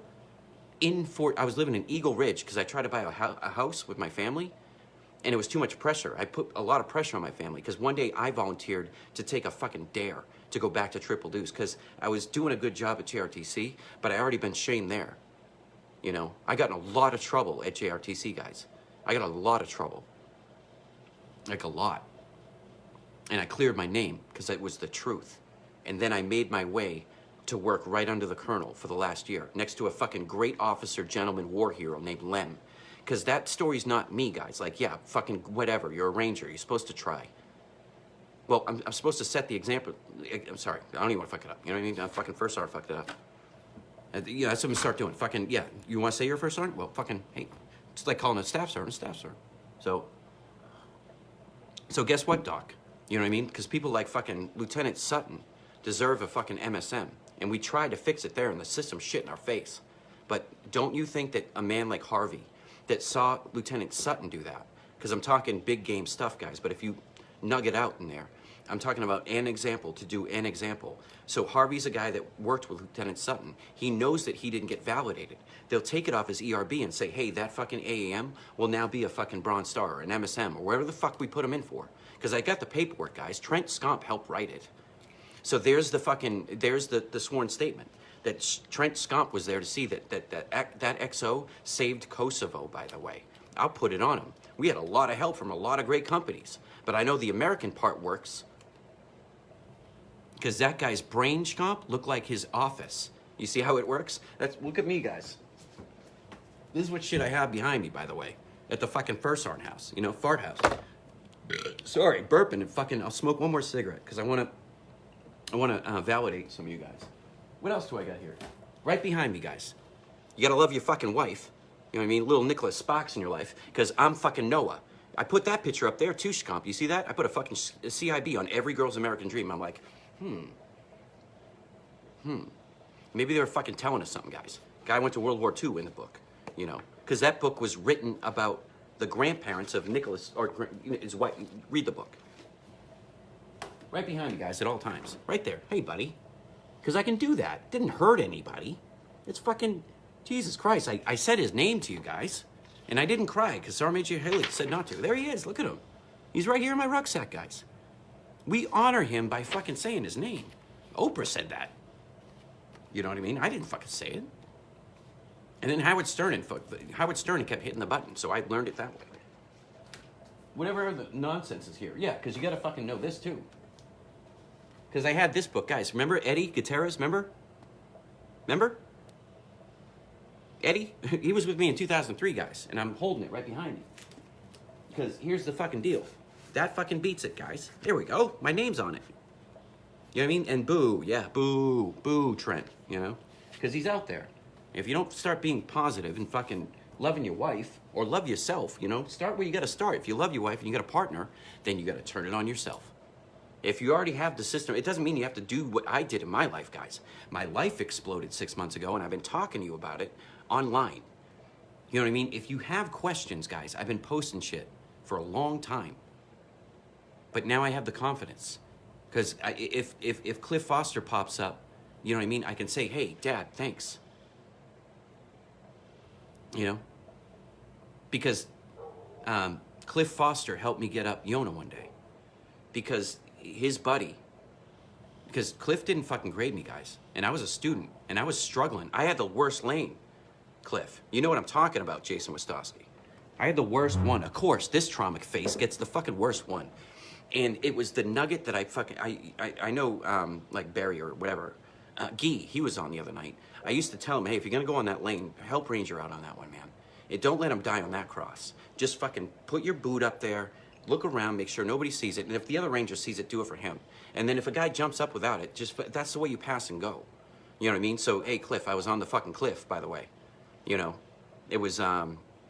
I was living in Eagle Ridge because I tried to buy a house with my family, and it was too much pressure. I put a lot of pressure on my family because one day I volunteered to take a fucking dare to go back to Triple Deuce because I was doing a good job at JRTC, but I already been shamed there. You know, I got in a lot of trouble at JRTC, guys. I got a lot of trouble. Like a lot. And I cleared my name because it was the truth. And then I made my way to work right under the colonel for the last year, next to a fucking great officer, gentleman, war hero named Lem. Because that story's not me, guys. Like, yeah, fucking whatever. You're a ranger. You're supposed to try. Well, I'm supposed to set the example. I'm sorry. I don't even want to fuck it up. You know what I mean? I fucking first sergeant fucked it up. Yeah, that's what I'm going to start doing. Fucking, yeah. You want to say you're a first sergeant? Well, fucking, hey. It's like calling a staff sergeant a staff sergeant. So guess what, Doc? You know what I mean? Because people like fucking Lieutenant Sutton deserve a fucking MSM. And we tried to fix it there, and the system shit in our face. But don't you think that a man like Harvey that saw Lieutenant Sutton do that, because I'm talking big game stuff, guys, but if you nug it out in there, I'm talking about an example to do an example. So Harvey's a guy that worked with Lieutenant Sutton. He knows that he didn't get validated. They'll take it off his ERB and say, hey, that fucking AAM will now be a fucking Bronze Star or an MSM or whatever the fuck we put him in for. Because I got the paperwork, guys. Trent Scomp helped write it. So there's the sworn statement that Trent Scomp was there to see that XO saved Kosovo, by the way. I'll put it on him. We had a lot of help from a lot of great companies, but I know the American part works because that guy's brain Scomp looked like his office. You see how it works? Look at me, guys. This is what shit I have behind me, by the way, at the fucking first sergeant house, you know, fart house. Sorry, burping and fucking, I'll smoke one more cigarette because I want to validate some of you guys. What else do I got here? Right behind me, guys. You gotta love your fucking wife. You know what I mean? Little Nicholas Sparks in your life, because I'm fucking Noah. I put that picture up there too, Scomp. You see that? I put a fucking CIB on every girl's American dream. I'm like, Maybe they were fucking telling us something, guys. Guy went to World War II in the book, you know, because that book was written about the grandparents of Nicholas, or his wife. Read the book. Right behind me, guys, at all times. Right there. Hey, buddy. Because I can do that. It didn't hurt anybody. It's fucking... Jesus Christ. I said his name to you guys. And I didn't cry because Sergeant Major Haley said not to. There he is. Look at him. He's right here in my rucksack, guys. We honor him by fucking saying his name. Oprah said that. You know what I mean? I didn't fucking say it. And then Howard Stern kept hitting the button, so I learned it that way. Whatever the nonsense is here. Yeah, because you got to fucking know this too. Because I had this book, guys. Remember Eddie Gutierrez? Remember? Eddie? He was with me in 2003, guys. And I'm holding it right behind me. Because here's the fucking deal. That fucking beats it, guys. There we go. My name's on it. You know what I mean? And boo. Yeah, boo. Boo, Trent. You know? Because he's out there. If you don't start being positive and fucking loving your wife or love yourself, you know, start where you got to start. If you love your wife and you got a partner, then you got to turn it on yourself. If you already have the system, it doesn't mean you have to do what I did in my life, guys. My life exploded 6 months ago, and I've been talking to you about it online. You know what I mean? If you have questions, guys, I've been posting shit for a long time. But now I have the confidence. Because if Cliff Foster pops up, you know what I mean? I can say, hey, Dad, thanks. You know? Because Cliff Foster helped me get up Yona one day. Because his buddy, because Cliff didn't fucking grade me, guys. And I was a student, and I was struggling. I had the worst lane, Cliff. You know what I'm talking about, Jason Wistowski. I had the worst one. Of course, this traumatic face gets the fucking worst one. And it was the nugget that I know, like Barry or whatever, Guy, he was on the other night. I used to tell him, hey, if you're going to go on that lane, help Ranger out on that one, man. Don't let him die on that cross. Just fucking put your boot up there, look around, make sure nobody sees it. And if the other Ranger sees it, do it for him. And then if a guy jumps up without it, that's the way you pass and go. You know what I mean? So, hey, Cliff, I was on the fucking cliff, by the way. You know, it was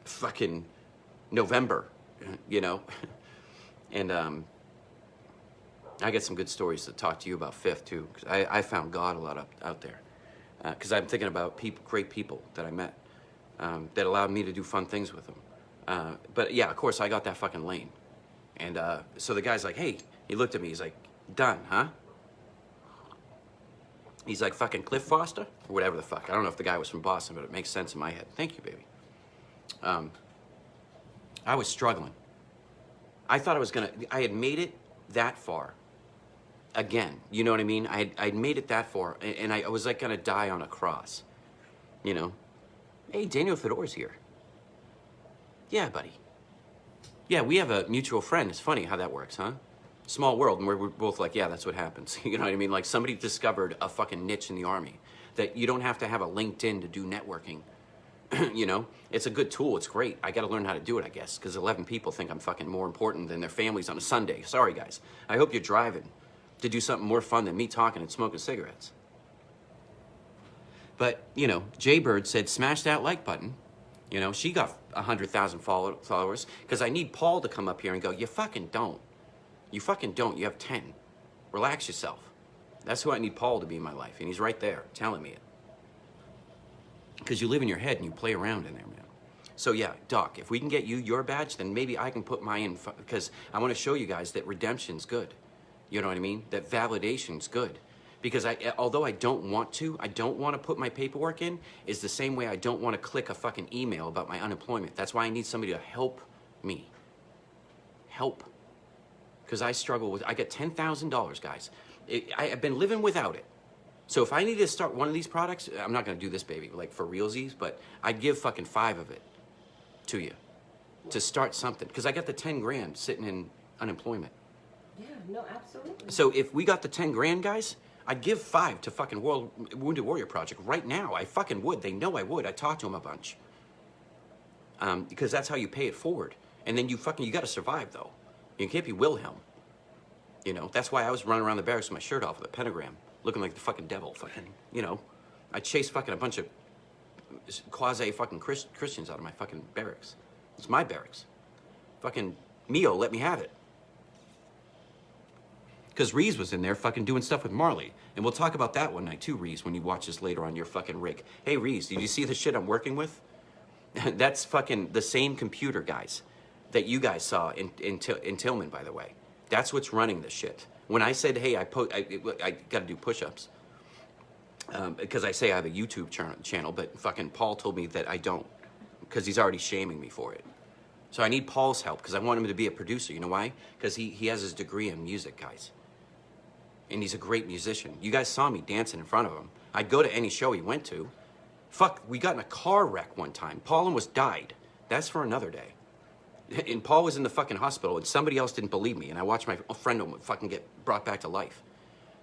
fucking November, you know. And I got some good stories to talk to you about Fifth, too. Cause I found God a lot out there. Because I'm thinking about great people that I met that allowed me to do fun things with them. But yeah, of course, I got that fucking lane. And so the guy's like, hey, he looked at me. He's like, done, huh? He's like, fucking Cliff Foster? Or whatever the fuck. I don't know if the guy was from Boston, but it makes sense in my head. Thank you, baby. I was struggling. I thought I had made it that far. Again, you know what I mean? I'd made it that far, and I was like gonna die on a cross, you know? Hey, Daniel Fedora's here. Yeah, buddy. Yeah, we have a mutual friend. It's funny how that works, huh? Small world, and we're both like, yeah, that's what happens. You know what I mean? Like somebody discovered a fucking niche in the Army that you don't have to have a LinkedIn to do networking. You know, it's a good tool. It's great. I got to learn how to do it, I guess, because 11 people think I'm fucking more important than their families on a Sunday. Sorry, guys. I hope you're driving to do something more fun than me talking and smoking cigarettes. But, you know, Jaybird said, smash that like button. You know, she got 100,000 followers because I need Paul to come up here and go, you fucking don't. You fucking don't. You have 10. Relax yourself. That's who I need Paul to be in my life. And he's right there telling me it. Because you live in your head and you play around in there, man. So yeah, Doc, if we can get you your badge, then maybe I can put mine in, because I want to show you guys that redemption's good. You know what I mean? That validation's good. Because although I don't want to put my paperwork in, is the same way I don't want to click a fucking email about my unemployment. That's why I need somebody to help me. Help. Because I struggle with, I got $10,000, guys. I've been living without it. So if I need to start one of these products, I'm not going to do this, baby, like for realsies, but I'd give fucking 5 of it to you to start something. Because I got the 10 grand sitting in unemployment. Yeah, no, absolutely. So if we got the 10 grand, guys, I'd give 5 to fucking Wounded Warrior Project right now. I fucking would. They know I would. I talked to them a bunch. Because that's how you pay it forward. And then you got to survive, though. You can't be Wilhelm. You know, that's why I was running around the barracks with my shirt off with a pentagram, looking like the fucking devil, fucking, you know. I chased fucking a bunch of quasi-fucking Christians out of my fucking barracks. It's my barracks. Fucking Mio let me have it. Because Reese was in there fucking doing stuff with Marley. And we'll talk about that one night too, Reese, when you watch this later on your fucking rig. Hey, Reese, did you see the shit I'm working with? That's fucking the same computer, guys, that you guys saw in Tillman, by the way. That's what's running this shit. When I said, hey, I got to do push-ups, because I say I have a YouTube channel, but fucking Paul told me that I don't, because he's already shaming me for it. So I need Paul's help, because I want him to be a producer. You know why? Because he has his degree in music, guys. And he's a great musician. You guys saw me dancing in front of him. I'd go to any show he went to. Fuck, we got in a car wreck one time. Paul almost died. That's for another day. And Paul was in the fucking hospital, and somebody else didn't believe me, and I watched my friend fucking get brought back to life.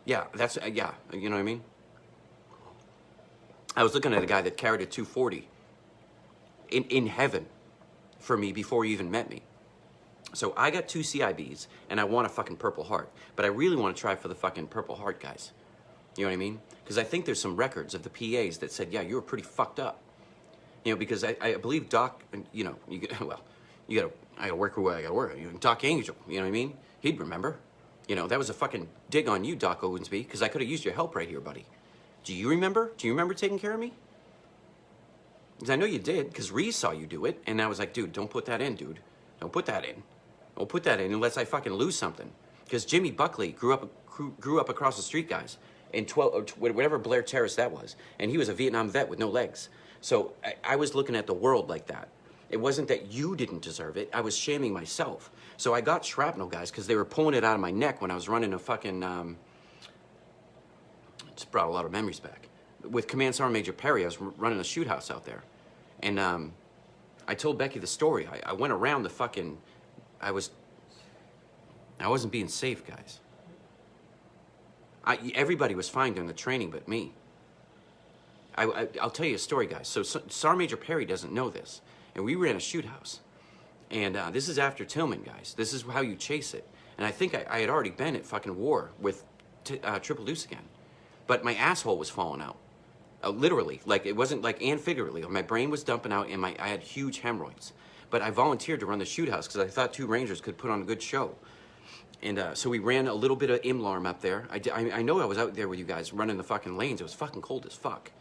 Yeah, that's, yeah, you know what I mean? I was looking at a guy that carried a 240 in heaven for me before he even met me. So I got 2 CIBs, and I want a fucking Purple Heart. But I really want to try for the fucking Purple Heart, guys. You know what I mean? Because I think there's some records of the PAs that said, yeah, you were pretty fucked up. You know, because I believe Doc, you know, I gotta work where I gotta work. Doc Angel, you know what I mean? He'd remember. You know, that was a fucking dig on you, Doc Owensby, because I could have used your help right here, buddy. Do you remember? Do you remember taking care of me? Because I know you did, because Reese saw you do it, and I was like, dude, don't put that in, dude. Don't put that in. Don't put that in unless I fucking lose something. Because Jimmy Buckley grew up across the street, guys, in whatever Blair Terrace that was, and he was a Vietnam vet with no legs. So I was looking at the world like that. It wasn't that you didn't deserve it. I was shaming myself. So I got shrapnel, guys, because they were pulling it out of my neck when I was running a fucking, just brought a lot of memories back. With Command Sergeant Major Perry, I was running a shoot house out there. And I told Becky the story. I went around the fucking, I wasn't being safe, guys. Everybody was fine during the training but me. I'll tell you a story, guys. So Sergeant Major Perry doesn't know this. And we ran a shoot house. And this is after Tillman, guys. This is how you chase it. And I think I had already been at fucking war with Triple Deuce again. But my asshole was falling out. Literally. Like, it wasn't like, and figuratively. My brain was dumping out and I had huge hemorrhoids. But I volunteered to run the shoot house because I thought 2 Rangers could put on a good show. And so we ran a little bit of IMLARM up there. I know I was out there with you guys running the fucking lanes. It was fucking cold as fuck.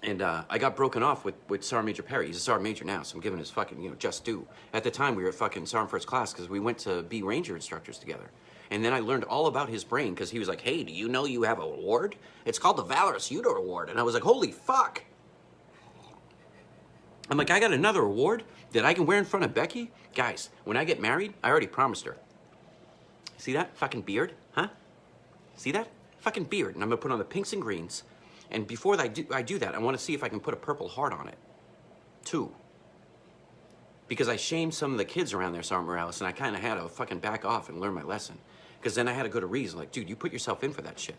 And I got broken off with Sergeant Major Perry. He's a Sergeant Major now, so I'm giving his fucking, you know, just due. At the time, we were at fucking Sergeant First Class because we went to be Ranger instructors together. And then I learned all about his brain because he was like, hey, do you know you have an award? It's called the Valorous Unit Award. And I was like, holy fuck. I'm like, I got another award that I can wear in front of Becky? Guys, when I get married, I already promised her. See that fucking beard? Huh? See that? Fucking beard. And I'm going to put on the pinks and greens. And before I do that, I want to see if I can put a Purple Heart on it. 2. Because I shamed some of the kids around there, Sergeant Morales, and I kind of had to fucking back off and learn my lesson. Because then I had to go to reason, like, dude, you put yourself in for that shit.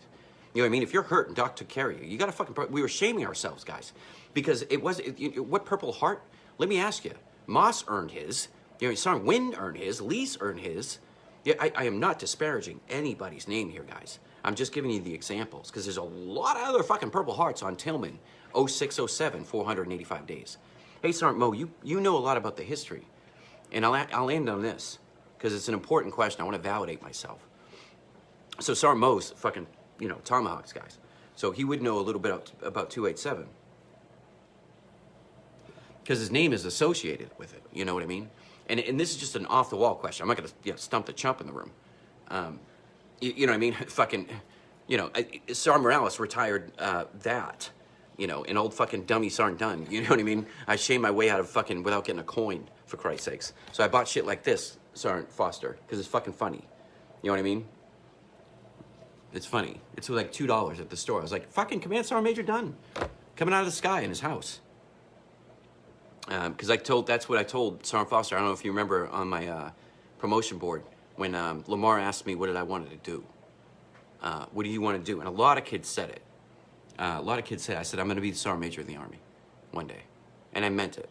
You know what I mean? If you're hurt and Doc took care of you, you got to fucking... We were shaming ourselves, guys. Because it was... what Purple Heart? Let me ask you. Moss earned his. You know, Sergeant Wynn earned his. Lease earned his. Yeah, I am not disparaging anybody's name here, guys. I'm just giving you the examples, because there's a lot of other fucking Purple Hearts on Tillman, 0607, 485 days. Hey, Sergeant Mo, you know a lot about the history, and I'll end on this, because it's an important question. I want to validate myself. So Sergeant Mo's fucking, you know, Tomahawks, guys. So he would know a little bit about 287, because his name is associated with it, you know what I mean? And this is just an off-the-wall question. I'm not going to stump the chump in the room. You know what I mean? Fucking, you know, Sergeant Morales retired that, you know, an old fucking dummies aren't done. You know what I mean? I shamed my way out of fucking without getting a coin, for Christ's sakes. So I bought shit like this, Sergeant Foster, because it's fucking funny. You know what I mean? It's funny. It's like $2 at the store. I was like, fucking Command Sergeant Major Dunn, coming out of the sky in his house. Because that's what I told Sergeant Foster. I don't know if you remember on my promotion board when Lamar asked me what did I wanted to do. What do you want to do? And a lot of kids said it. A lot of kids said, I said, I'm going to be the Sergeant Major of the Army one day. And I meant it.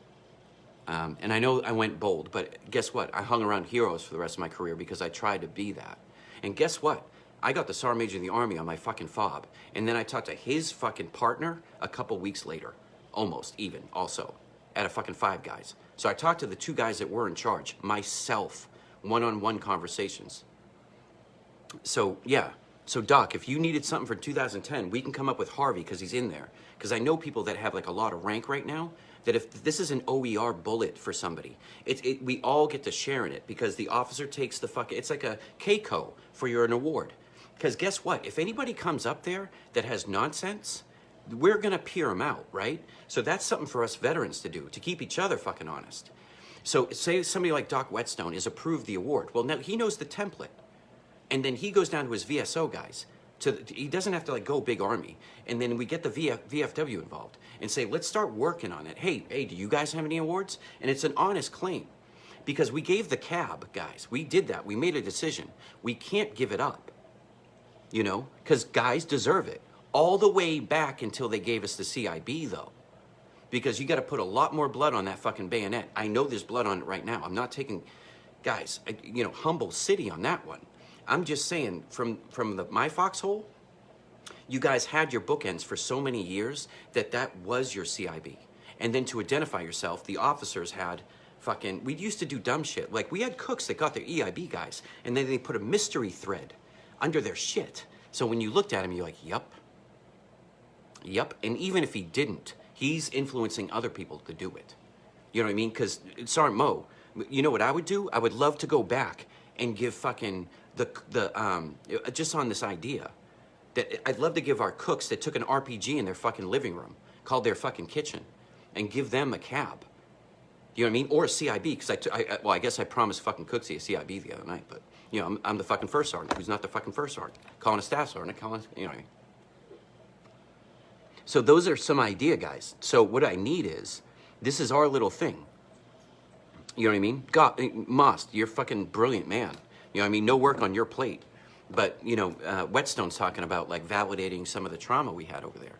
And I know I went bold, but guess what? I hung around heroes for the rest of my career because I tried to be that. And guess what? I got the Sergeant Major of the Army on my fucking fob. And then I talked to his fucking partner a couple weeks later. Almost even, also. At a fucking Five Guys. So I talked to the 2 guys that were in charge. Myself. One-on-one conversations. So, yeah. So, Doc, if you needed something for 2010, we can come up with Harvey because he's in there. Because I know people that have, like, a lot of rank right now that if this is an OER bullet for somebody, we all get to share in it because the officer takes the it's like a Keiko for an award. Because guess what? If anybody comes up there that has nonsense, we're gonna peer them out, right? So that's something for us veterans to do, to keep each other fucking honest. So say somebody like Doc Whetstone is approved the award. Well, now he knows the template. And then he goes down to his VSO guys. He doesn't have to like go big army. And then we get the VFW involved and say, let's start working on it. Hey, do you guys have any awards? And it's an honest claim because we gave the cab guys. We did that. We made a decision. We can't give it up, you know, because guys deserve it all the way back until they gave us the CIB though, because you got to put a lot more blood on that fucking bayonet. I know there's blood on it right now. I'm not taking, guys, you know, humble city on that one. I'm just saying, from my foxhole, you guys had your bookends for so many years that was your CIB. And then to identify yourself, the officers had fucking, we used to do dumb shit. Like, we had cooks that got their EIB guys, and then they put a mystery thread under their shit. So when you looked at him, you're like, yup. And even if he didn't, he's influencing other people to do it. You know what I mean? Because Sergeant Mo, you know what I would do? I would love to go back and give fucking just on this idea that I'd love to give our cooks that took an RPG in their fucking living room, called their fucking kitchen, and give them a cab. You know what I mean? Or a CIB, because I guess I promised fucking Cooksey a CIB the other night, but you know, I'm the fucking first sergeant who's not the fucking first sergeant, calling a staff sergeant, you know what I mean? So those are some idea, guys. So what I need is, this is our little thing. You know what I mean? God, Most, you're fucking brilliant man. You know what I mean? No work on your plate. But, you know, Whetstone's talking about, like, validating some of the trauma we had over there.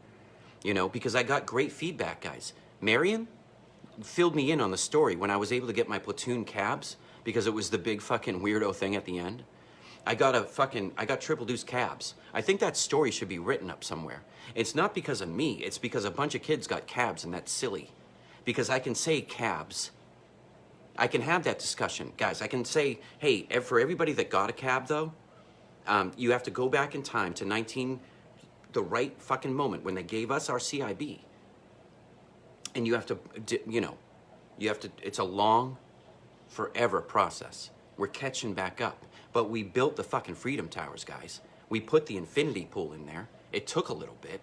You know, because I got great feedback, guys. Marion filled me in on the story when I was able to get my platoon cabs, because it was the big fucking weirdo thing at the end. I got triple deuce cabs. I think that story should be written up somewhere. It's not because of me. It's because a bunch of kids got cabs, and that's silly. Because I can say cabs. I can have that discussion. Guys, I can say, hey, for everybody that got a cab, though, you have to go back in time to the right fucking moment when they gave us our CIB. And you have to, you know, it's a long, forever process. We're catching back up. But we built the fucking Freedom Towers, guys. We put the infinity pool in there. It took a little bit.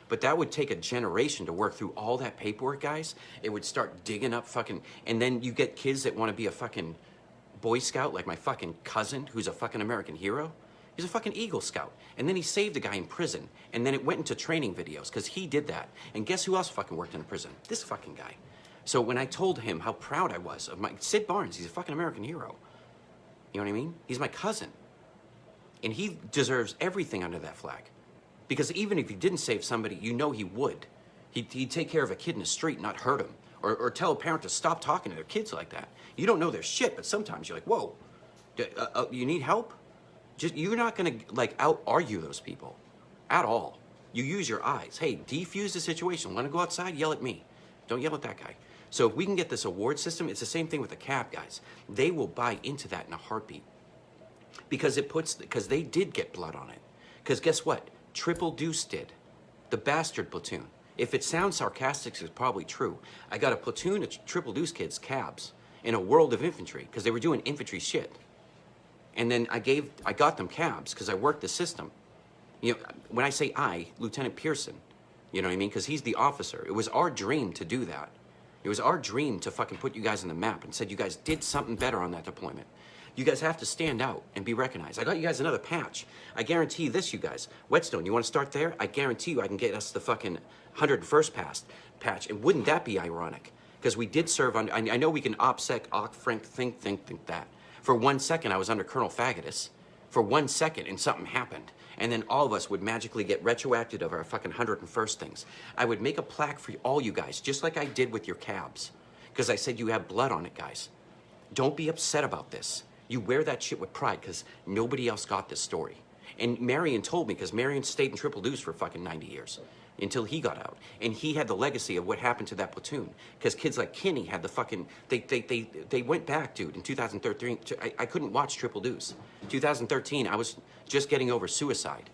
But that would take a generation to work through all that paperwork, guys. It would start digging up fucking... And then you get kids that want to be a fucking Boy Scout, like my fucking cousin, who's a fucking American hero. He's a fucking Eagle Scout. And then he saved a guy in prison. And then it went into training videos, because he did that. And guess who else fucking worked in a prison? This fucking guy. So when I told him how proud I was of Sid Barnes, he's a fucking American hero. You know what I mean? He's my cousin. And he deserves everything under that flag. Because even if he didn't save somebody, you know he would. He'd take care of a kid in the street, not hurt him. Or tell a parent to stop talking to their kids like that. You don't know their shit, but sometimes you're like, whoa, you need help? You're not gonna like out-argue those people at all. You use your eyes. Hey, defuse the situation. Want to go outside? Yell at me. Don't yell at that guy. So if we can get this award system, it's the same thing with the cab guys. They will buy into that in a heartbeat. Because they did get blood on it. Because guess what? Triple Deuce did. The bastard platoon. If it sounds sarcastic, it's probably true. I got a platoon of Triple Deuce kids, cabs, in a world of infantry, because they were doing infantry shit. And then I got them cabs, because I worked the system. You know, when I say Lieutenant Pearson, you know what I mean? Because he's the officer. It was our dream to do that. It was our dream to fucking put you guys on the map and said you guys did something better on that deployment. You guys have to stand out and be recognized. I got you guys another patch. I guarantee this, you guys. Whetstone, you want to start there? I guarantee you I can get us the fucking 101st patch. And wouldn't that be ironic? Because we did serve on... I know we can think that. For 1 second, I was under Colonel Faggotus. For 1 second, and something happened. And then all of us would magically get retroacted of our fucking 101st things. I would make a plaque for all you guys, just like I did with your cabs. Because I said you have blood on it, guys. Don't be upset about this. You wear that shit with pride, because nobody else got this story. And Marion told me, because Marion stayed in Triple Deuce for fucking 90 years. Until he got out. And he had the legacy of what happened to that platoon. Because kids like Kinney had the fucking... They went back, dude, in 2013. I couldn't watch Triple Deuce. 2013, I was just getting over suicide.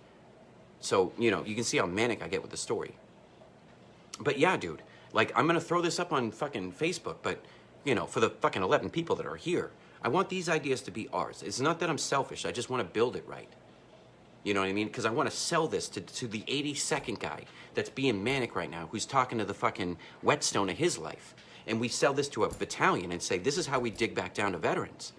So, you know, you can see how manic I get with the story. But yeah, dude, Like, I'm gonna throw this up on fucking Facebook, but, you know, for the fucking 11 people that are here, I want these ideas to be ours. It's not that I'm selfish, I just want to build it right. You know what I mean? Because I want to sell this to the 82nd guy that's being manic right now, who's talking to the fucking whetstone of his life. And we sell this to a battalion and say, this is how we dig back down to veterans.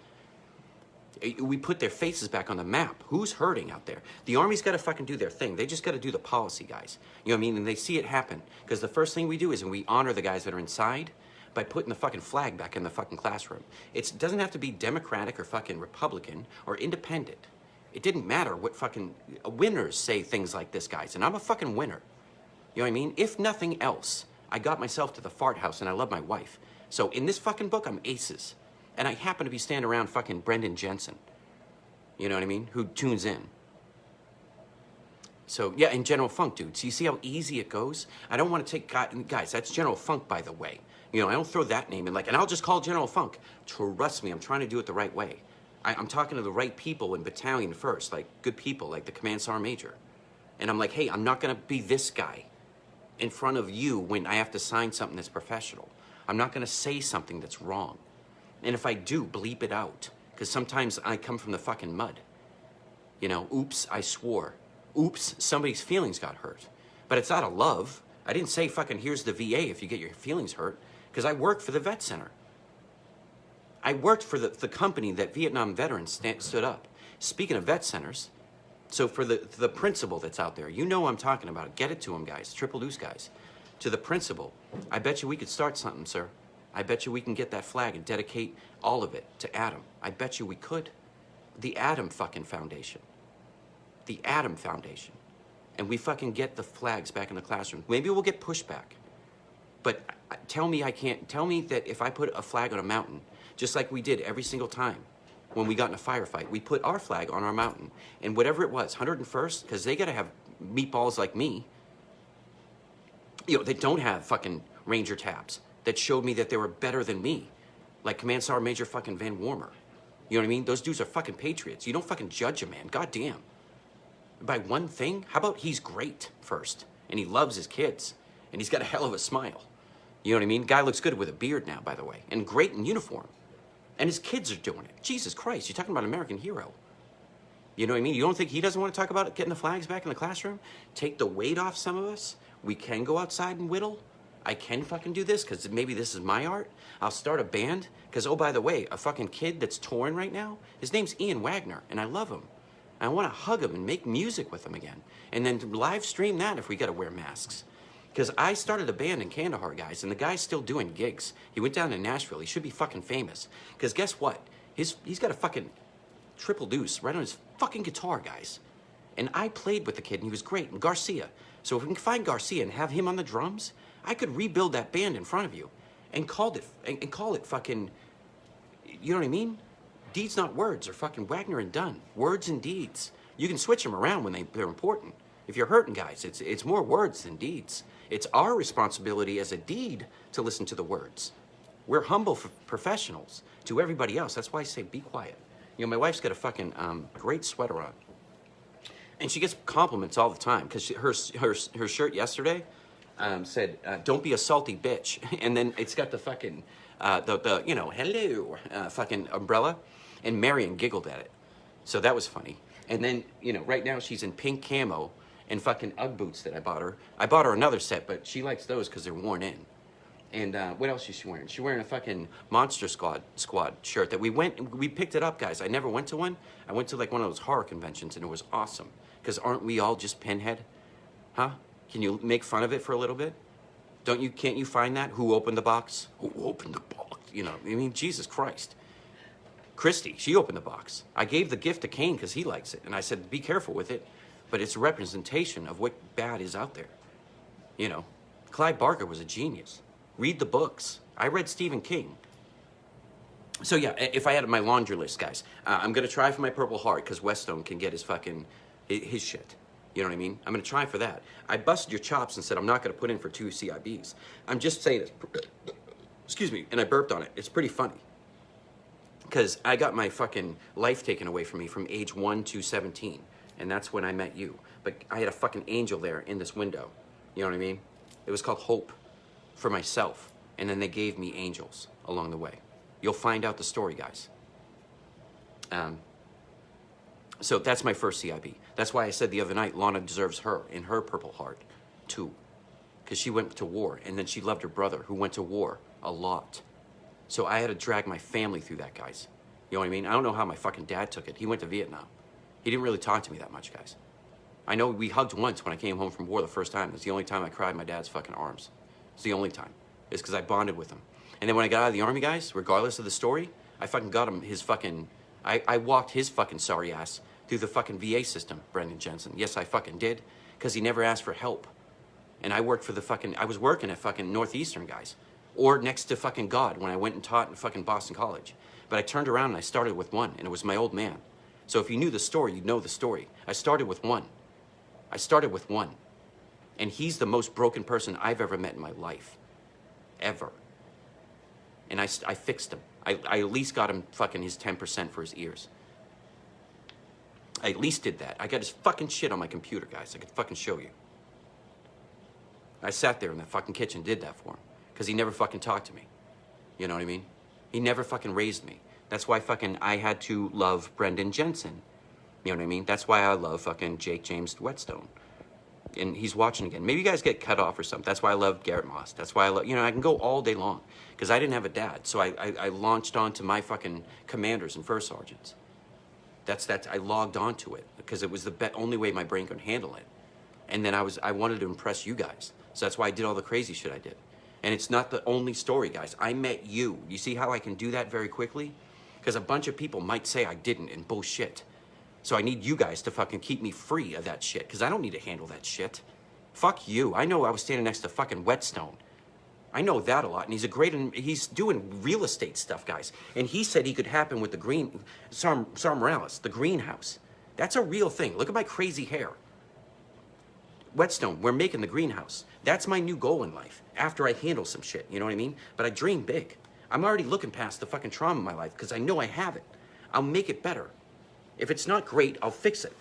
We put their faces back on the map. Who's hurting out there? The Army's got to fucking do their thing. They just got to do the policy, guys. You know what I mean? And they see it happen. Because the first thing we do is we honor the guys that are inside by putting the fucking flag back in the fucking classroom. It doesn't have to be Democratic or fucking Republican or independent. It didn't matter what fucking winners say things like this, guys. And I'm a fucking winner. You know what I mean? If nothing else, I got myself to the fart house and I love my wife. So in this fucking book, I'm aces. And I happen to be standing around fucking Brendan Jensen. You know what I mean? Who tunes in. So, yeah, and General Funk, dude. So you see how easy it goes? I don't want to take... Guys, that's General Funk, by the way. You know, I don't throw that name in. Like, and I'll just call General Funk. Trust me, I'm trying to do it the right way. I'm talking to the right people in battalion first. Like, good people, like the Command Sergeant Major. And I'm like, hey, I'm not going to be this guy in front of you when I have to sign something that's professional. I'm not going to say something that's wrong. And if I do, bleep it out. Because sometimes I come from the fucking mud. You know, oops, I swore. Oops, somebody's feelings got hurt. But it's out of love. I didn't say fucking here's the VA if you get your feelings hurt. Because I worked for the Vet Center. I worked for the company that Vietnam veterans stood up. Speaking of vet centers, so for the principal that's out there, you know what I'm talking about. Get it to him, guys. Triple Deuce guys. To the principal, I bet you we could start something, sir. I bet you we can get that flag and dedicate all of it to Adam. I bet you we could. The Adam fucking Foundation. The Adam Foundation. And we fucking get the flags back in the classroom. Maybe we'll get pushback. But tell me I can't. Tell me that if I put a flag on a mountain, just like we did every single time when we got in a firefight, we put our flag on our mountain. And whatever it was, 101st, because they got to have meatballs like me. You know, they don't have fucking Ranger tabs that showed me that they were better than me. Like Command Sergeant Major fucking Van Warmer. You know what I mean? Those dudes are fucking patriots. You don't fucking judge a man. God damn. By one thing, how about he's great first? And he loves his kids. And he's got a hell of a smile. You know what I mean? Guy looks good with a beard now, by the way. And great in uniform. And his kids are doing it. Jesus Christ, you're talking about an American hero. You know what I mean? You don't think he doesn't want to talk about getting the flags back in the classroom? Take the weight off some of us? We can go outside and whittle? I can fucking do this because maybe this is my art. I'll start a band because, oh, by the way, a fucking kid that's touring right now, his name's Ian Wagner, and I love him. I want to hug him and make music with him again. And then live stream that if we got to wear masks. Because I started a band in Kandahar, guys, and the guy's still doing gigs. He went down to Nashville. He should be fucking famous. Because guess what? He's got a fucking triple deuce right on his fucking guitar, guys. And I played with the kid, and he was great. And Garcia. So if we can find Garcia and have him on the drums, I could rebuild that band in front of you and call it fucking, you know what I mean? Deeds, not words, or fucking Wagner and Dunn. Words and deeds. You can switch them around when they're important. If you're hurting, guys, it's more words than deeds. It's our responsibility as a deed to listen to the words. We're humble professionals to everybody else. That's why I say be quiet. You know, my wife's got a fucking great sweater on. And she gets compliments all the time because her shirt yesterday said, don't be a salty bitch. And then it's got the fucking, the you know, hello, fucking umbrella. And Marion giggled at it. So that was funny. And then, you know, right now she's in pink camo and fucking Ugg boots that I bought her. I bought her another set, but she likes those because they're worn in. And what else is she wearing? She's wearing a fucking Monster Squad shirt that we picked it up, guys. I never went to one. I went to like one of those horror conventions and it was awesome. Because aren't we all just Pinhead? Huh? Can you make fun of it for a little bit? Can't you find that? Who opened the box? Who opened the box? You know, I mean, Jesus Christ. Christy, she opened the box. I gave the gift to Kane because he likes it. And I said, be careful with it. But it's a representation of what bad is out there. You know, Clive Barker was a genius. Read the books. I read Stephen King. So yeah, if I had my laundry list, guys, I'm going to try for my Purple Heart because Westone can get his shit. You know what I mean? I'm going to try for that. I busted your chops and said I'm not going to put in for 2 CIBs. I'm just saying it. Excuse me. And I burped on it. It's pretty funny. Because I got my fucking life taken away from me from age 1 to 17. And that's when I met you. But I had a fucking angel there in this window. You know what I mean? It was called Hope. for myself, and then they gave me angels along the way. You'll find out the story, guys. So that's my first CIB. That's why I said the other night, Lana deserves her in her Purple Heart, too. Because she went to war, and then she loved her brother, who went to war a lot. So I had to drag my family through that, guys. You know what I mean? I don't know how my fucking dad took it. He went to Vietnam. He didn't really talk to me that much, guys. I know we hugged once when I came home from war the first time. It was the only time I cried in my dad's fucking arms. It's the only time. It's because I bonded with him. And then when I got out of the Army, guys, regardless of the story, I fucking got him his fucking... I walked his fucking sorry ass through the fucking VA system, Brendan Jensen. Yes, I fucking did, because he never asked for help. And I worked for the fucking... I was working at fucking Northeastern, guys. Or next to fucking God when I went and taught in fucking Boston College. But I turned around and I started with one, and it was my old man. So if you knew the story, you'd know the story. I started with one. I started with one. And he's the most broken person I've ever met in my life. Ever. And I fixed him. I at least got him fucking his 10% for his ears. I at least did that. I got his fucking shit on my computer, guys. I could fucking show you. I sat there in the fucking kitchen and did that for him. Because he never fucking talked to me. You know what I mean? He never fucking raised me. That's why fucking I had to love Brendan Jensen. You know what I mean? That's why I love fucking Jake James Whetstone. And he's watching again. Maybe you guys get cut off or something. That's why I love Garrett Moss. That's why I love, you know, I can go all day long. Because I didn't have a dad. So I launched onto my fucking commanders and first sergeants. I logged onto it. Because it was the only way my brain could handle it. And then I wanted to impress you guys. So that's why I did all the crazy shit I did. And it's not the only story, guys. I met you. You see how I can do that very quickly? Because a bunch of people might say I didn't and bullshit. So I need you guys to fucking keep me free of that shit. Because I don't need to handle that shit. Fuck you. I know I was standing next to fucking Whetstone. I know that a lot. And he's doing real estate stuff, guys. And he said he could happen with the Sar Morales, the greenhouse. That's a real thing. Look at my crazy hair. Whetstone, we're making the greenhouse. That's my new goal in life. After I handle some shit, you know what I mean? But I dream big. I'm already looking past the fucking trauma in my life because I know I have it. I'll make it better. If it's not great, I'll fix it.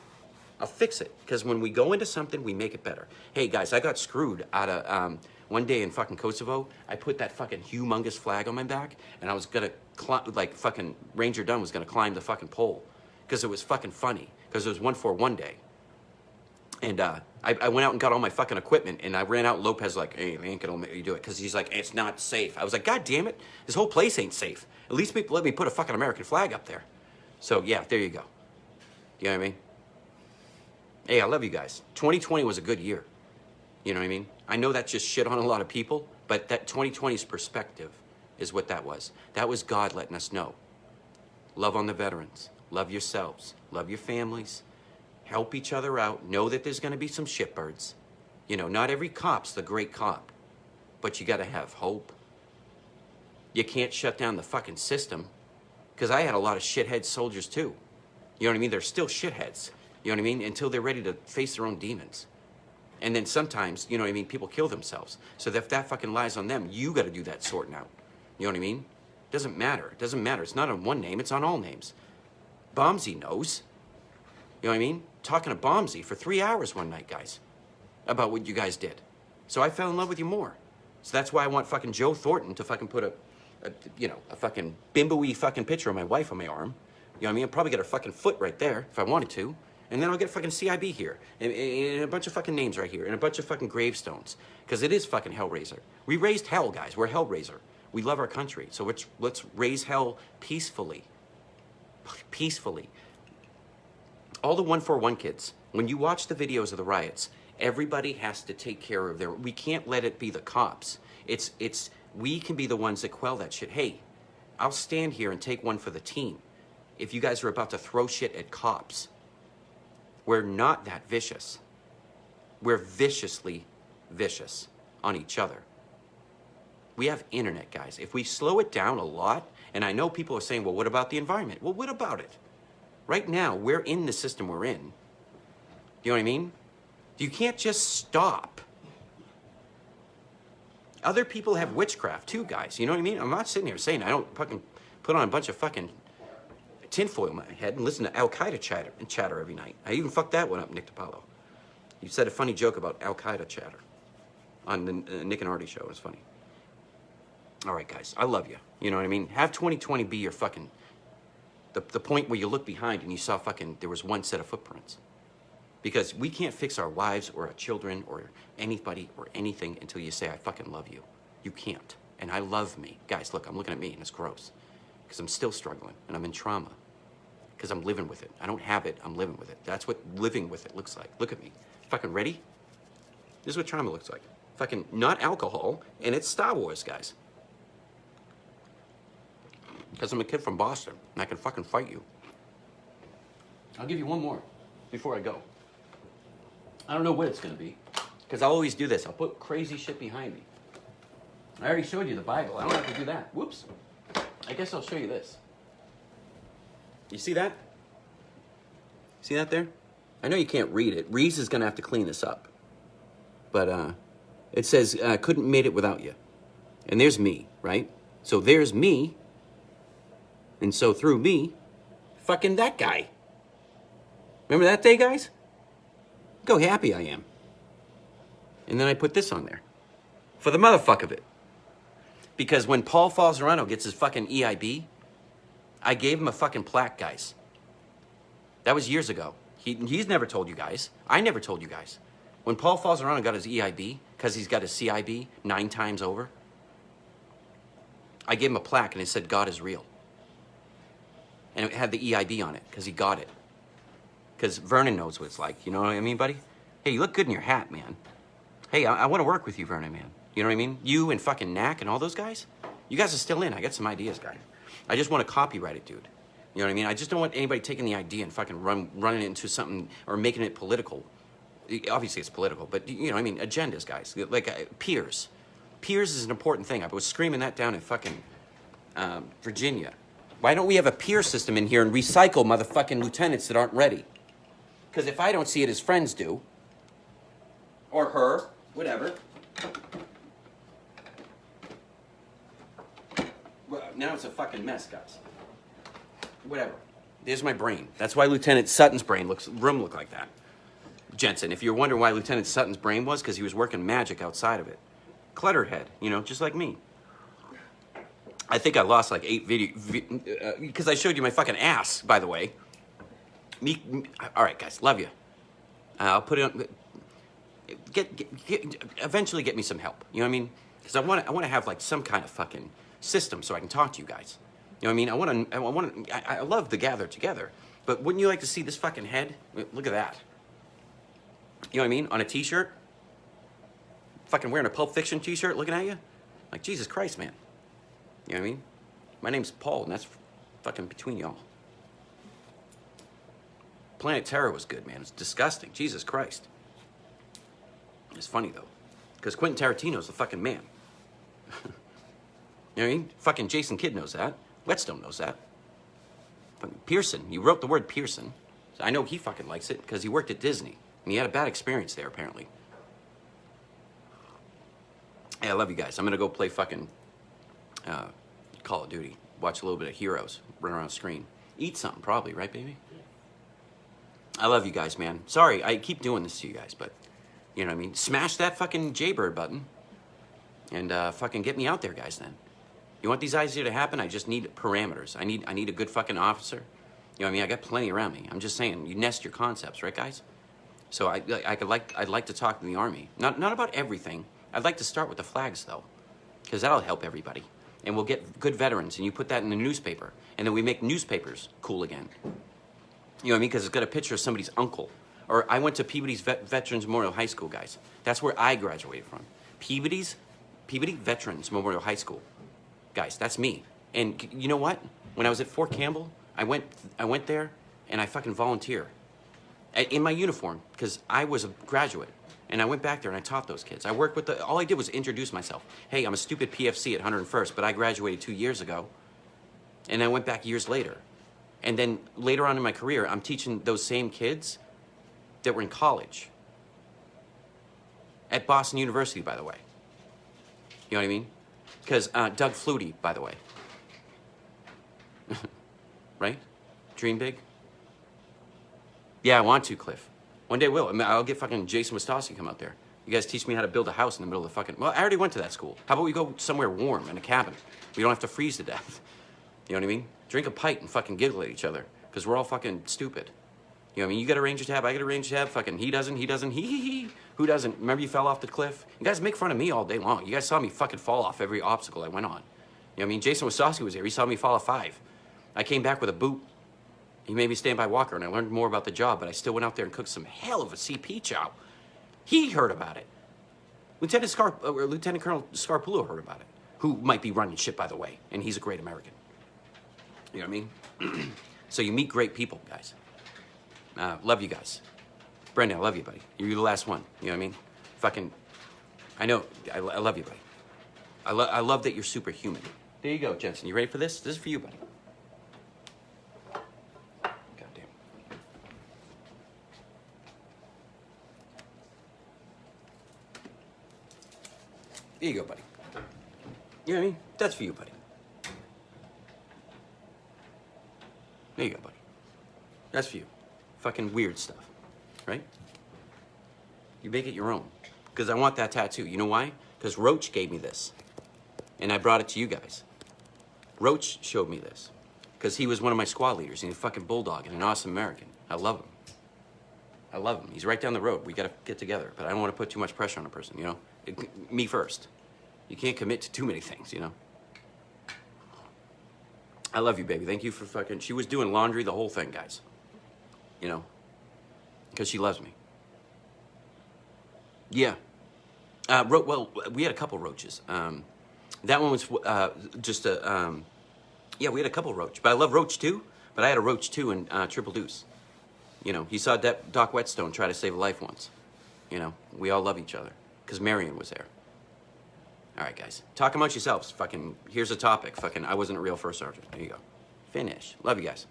I'll fix it. Because when we go into something, we make it better. Hey, guys, I got screwed out of... one day in fucking Kosovo, I put that fucking humongous flag on my back, and I was gonna like fucking Ranger Dunn was gonna climb the fucking pole, because it was fucking funny, because it was 141 day. And I went out and got all my fucking equipment, and I ran out, and Lopez like, hey, they ain't gonna let you do it, because he's like, it's not safe. I was like, God damn it, this whole place ain't safe. At least let me put a fucking American flag up there. So yeah, there you go. You know what I mean? Hey, I love you guys. 2020 was a good year. You know what I mean? I know that's just shit on a lot of people, but that 2020's perspective is what that was. That was God letting us know. Love on the veterans. Love yourselves. Love your families. Help each other out. Know that there's going to be some shitbirds. You know, not every cop's the great cop, but you got to have hope. You can't shut down the fucking system, because I had a lot of shithead soldiers too. You know what I mean? They're still shitheads. You know what I mean? Until they're ready to face their own demons. And then sometimes, you know what I mean, people kill themselves. So if that fucking lies on them, you got to do that sorting out. You know what I mean? Doesn't matter. It doesn't matter. It's not on one name. It's on all names. Bombsy knows. You know what I mean? Talking to Bombsy for 3 hours one night, guys, about what you guys did. So I fell in love with you more. So that's why I want fucking Joe Thornton to fucking put a fucking bimbo-y fucking picture of my wife on my arm. You know what I mean? I'll probably get her fucking foot right there if I wanted to. And then I'll get fucking CIB here, and a bunch of fucking names right here, and a bunch of fucking gravestones. Because it is fucking Hellraiser. We raised hell, guys. We're Hellraiser. We love our country. So let's raise hell peacefully. Peacefully. All the 141 kids, when you watch the videos of the riots, everybody has to take care of their... We can't let it be the cops. We can be the ones that quell that shit. Hey, I'll stand here and take one for the team. If you guys are about to throw shit at cops... We're not that vicious. We're viciously vicious on each other. We have internet, guys. If we slow it down a lot, and I know people are saying, well, what about the environment? Well, what about it? Right now, we're in the system we're in. You know what I mean? You can't just stop. Other people have witchcraft too, guys. You know what I mean? I'm not sitting here saying I don't fucking put on a bunch of fucking tinfoil in my head and listen to Al-Qaeda chatter every night. I even fucked that one up, Nick DiPaolo. You said a funny joke about Al-Qaeda chatter on the Nick and Artie show. It was funny. All right, guys, I love you. You know what I mean? Have 2020 be your fucking, the point where you look behind and you saw fucking, there was one set of footprints. Because we can't fix our wives or our children or anybody or anything until you say, I fucking love you. You can't. And I love me. Guys, look, I'm looking at me and it's gross. Because I'm still struggling and I'm in trauma. Because I'm living with it. I don't have it, I'm living with it. That's what living with it looks like. Look at me. Fucking ready? This is what trauma looks like. Fucking not alcohol, and it's Star Wars, guys. Because I'm a kid from Boston and I can fucking fight you. I'll give you one more before I go. I don't know what it's gonna be, because I'll always do this. I'll put crazy shit behind me. I already showed you the Bible. I don't have to do that. Whoops. I guess I'll show you this. You see that? See that there? I know you can't read it. Reese is gonna have to clean this up. But it says, couldn't made it without you. And there's me, right? So there's me. And so through me, fucking that guy. Remember that day, guys? Look how happy I am. And then I put this on there. For the motherfuck of it. Because when Paul Falzarano gets his fucking EIB, I gave him a fucking plaque, guys. That was years ago. He's never told you guys. I never told you guys. When Paul Falzarano got his EIB, because he's got his CIB 9 times over, I gave him a plaque and it said, God is real. And it had the EIB on it, because he got it. Because Vernon knows what it's like. You know what I mean, buddy? Hey, you look good in your hat, man. Hey, I want to work with you, Vernon, man. You know what I mean? You and fucking Knack and all those guys. You guys are still in. I got some ideas, guys. I just want to copyright it, dude. You know what I mean? I just don't want anybody taking the idea and fucking running it into something or making it political. Obviously, it's political, but, you know, I mean, agendas, guys. Like, peers. Peers is an important thing. I was screaming that down in fucking Virginia. Why don't we have a peer system in here and recycle motherfucking lieutenants that aren't ready? Because if I don't see it, his friends do. Or her. Whatever. Well, now it's a fucking mess, guys. Whatever. There's my brain. That's why Lieutenant Sutton's room looked like that. Jensen, if you're wondering why Lieutenant Sutton's brain was, because he was working magic outside of it. Clutterhead, you know, just like me. I think I lost like 8 because I showed you my fucking ass, by the way. All right, guys, love you. I'll put it on. Eventually get me some help. You know what I mean? Because I want to have like some kind of fucking system so I can talk to you guys. You know what I mean? I love the gather together, but wouldn't you like to see this fucking head? Look at that. You know what I mean? On a T-shirt, fucking wearing a Pulp Fiction T-shirt, looking at you, like Jesus Christ, man. You know what I mean? My name's Paul, and that's fucking between y'all. Planet Terror was good, man. It's disgusting. Jesus Christ. It's funny, though. Because Quentin Tarantino's the fucking man. You know what I mean? Fucking Jason Kidd knows that. Whetstone knows that. Fucking Pearson. You wrote the word Pearson. So I know he fucking likes it, because he worked at Disney. And he had a bad experience there, apparently. Hey, I love you guys. I'm going to go play fucking Call of Duty. Watch a little bit of Heroes. Run around the screen. Eat something, probably. Right, baby? I love you guys, man. Sorry, I keep doing this to you guys, but... You know what I mean? Smash that fucking Jaybird button. And fucking get me out there, guys, then. You want these ideas to happen? I just need parameters. I need a good fucking officer. You know what I mean? I got plenty around me. I'm just saying, you nest your concepts, right, guys? So I'd like to talk to the Army. Not about everything. I'd like to start with the flags, though. Because that'll help everybody. And we'll get good veterans, and you put that in the newspaper. And then we make newspapers cool again. You know what I mean? Because it's got a picture of somebody's uncle. Or I went to Peabody's Veterans Memorial High School, guys. That's where I graduated from. Peabody Veterans Memorial High School. Guys, that's me. And you know what? When I was at Fort Campbell, I went there and I fucking volunteer. In my uniform, because I was a graduate. And I went back there and I taught those kids. I worked with all I did was introduce myself. Hey, I'm a stupid PFC at 101st, but I graduated 2 years ago. And I went back years later. And then later on in my career, I'm teaching those same kids that were in college. At Boston University, by the way. You know what I mean? Because Doug Flutie, by the way. Right? Dream big? Yeah, I want to, Cliff. One day will. I mean, I'll get fucking Jason Wastasi come out there. You guys teach me how to build a house in the middle of the fucking... Well, I already went to that school. How about we go somewhere warm in a cabin? We don't have to freeze to death. You know what I mean? Drink a pint and fucking giggle at each other. Because we're all fucking stupid. You know what I mean? You got a Ranger tab, I got a Ranger tab. Fucking he doesn't, he. Who doesn't? Remember you fell off the cliff? You guys make fun of me all day long. You guys saw me fucking fall off every obstacle I went on. You know what I mean? Jason Wasowski was there. He saw me fall off 5. I came back with a boot. He made me stand by Walker, and I learned more about the job, but I still went out there and cooked some hell of a CP chow. He heard about it. Lieutenant Colonel Scarpullo heard about it, who might be running shit, by the way, and he's a great American. You know what I mean? So you meet great people, guys. Love you guys. Brendan, I love you, buddy. You're the last one. You know what I mean? Fucking, I know, I love you, buddy. I love that you're superhuman. There you go, Jensen. You ready for this? This is for you, buddy. Goddamn. There you go, buddy. You know what I mean? That's for you, buddy. There you go, buddy. That's for you. Fucking weird stuff, right? You make it your own. Because I want that tattoo. You know why? Because Roach gave me this. And I brought it to you guys. Roach showed me this. Because he was one of my squad leaders. And he's a fucking bulldog and an awesome American. I love him. I love him. He's right down the road. We got to get together. But I don't want to put too much pressure on a person, you know? Me first. You can't commit to too many things, you know? I love you, baby. Thank you for fucking... She was doing laundry, the whole thing, guys. You know? Because she loves me. Yeah. Well, we had a couple roaches. That one was just a... yeah, we had a couple roach. But I love Roach too. But I had a Roach too in Triple Deuce. You know, he saw Doc Whetstone try to save a life once. You know, we all love each other. Because Marion was there. All right, guys. Talk amongst yourselves. Fucking, here's a topic. Fucking, I wasn't a real first sergeant. There you go. Finish. Love you guys.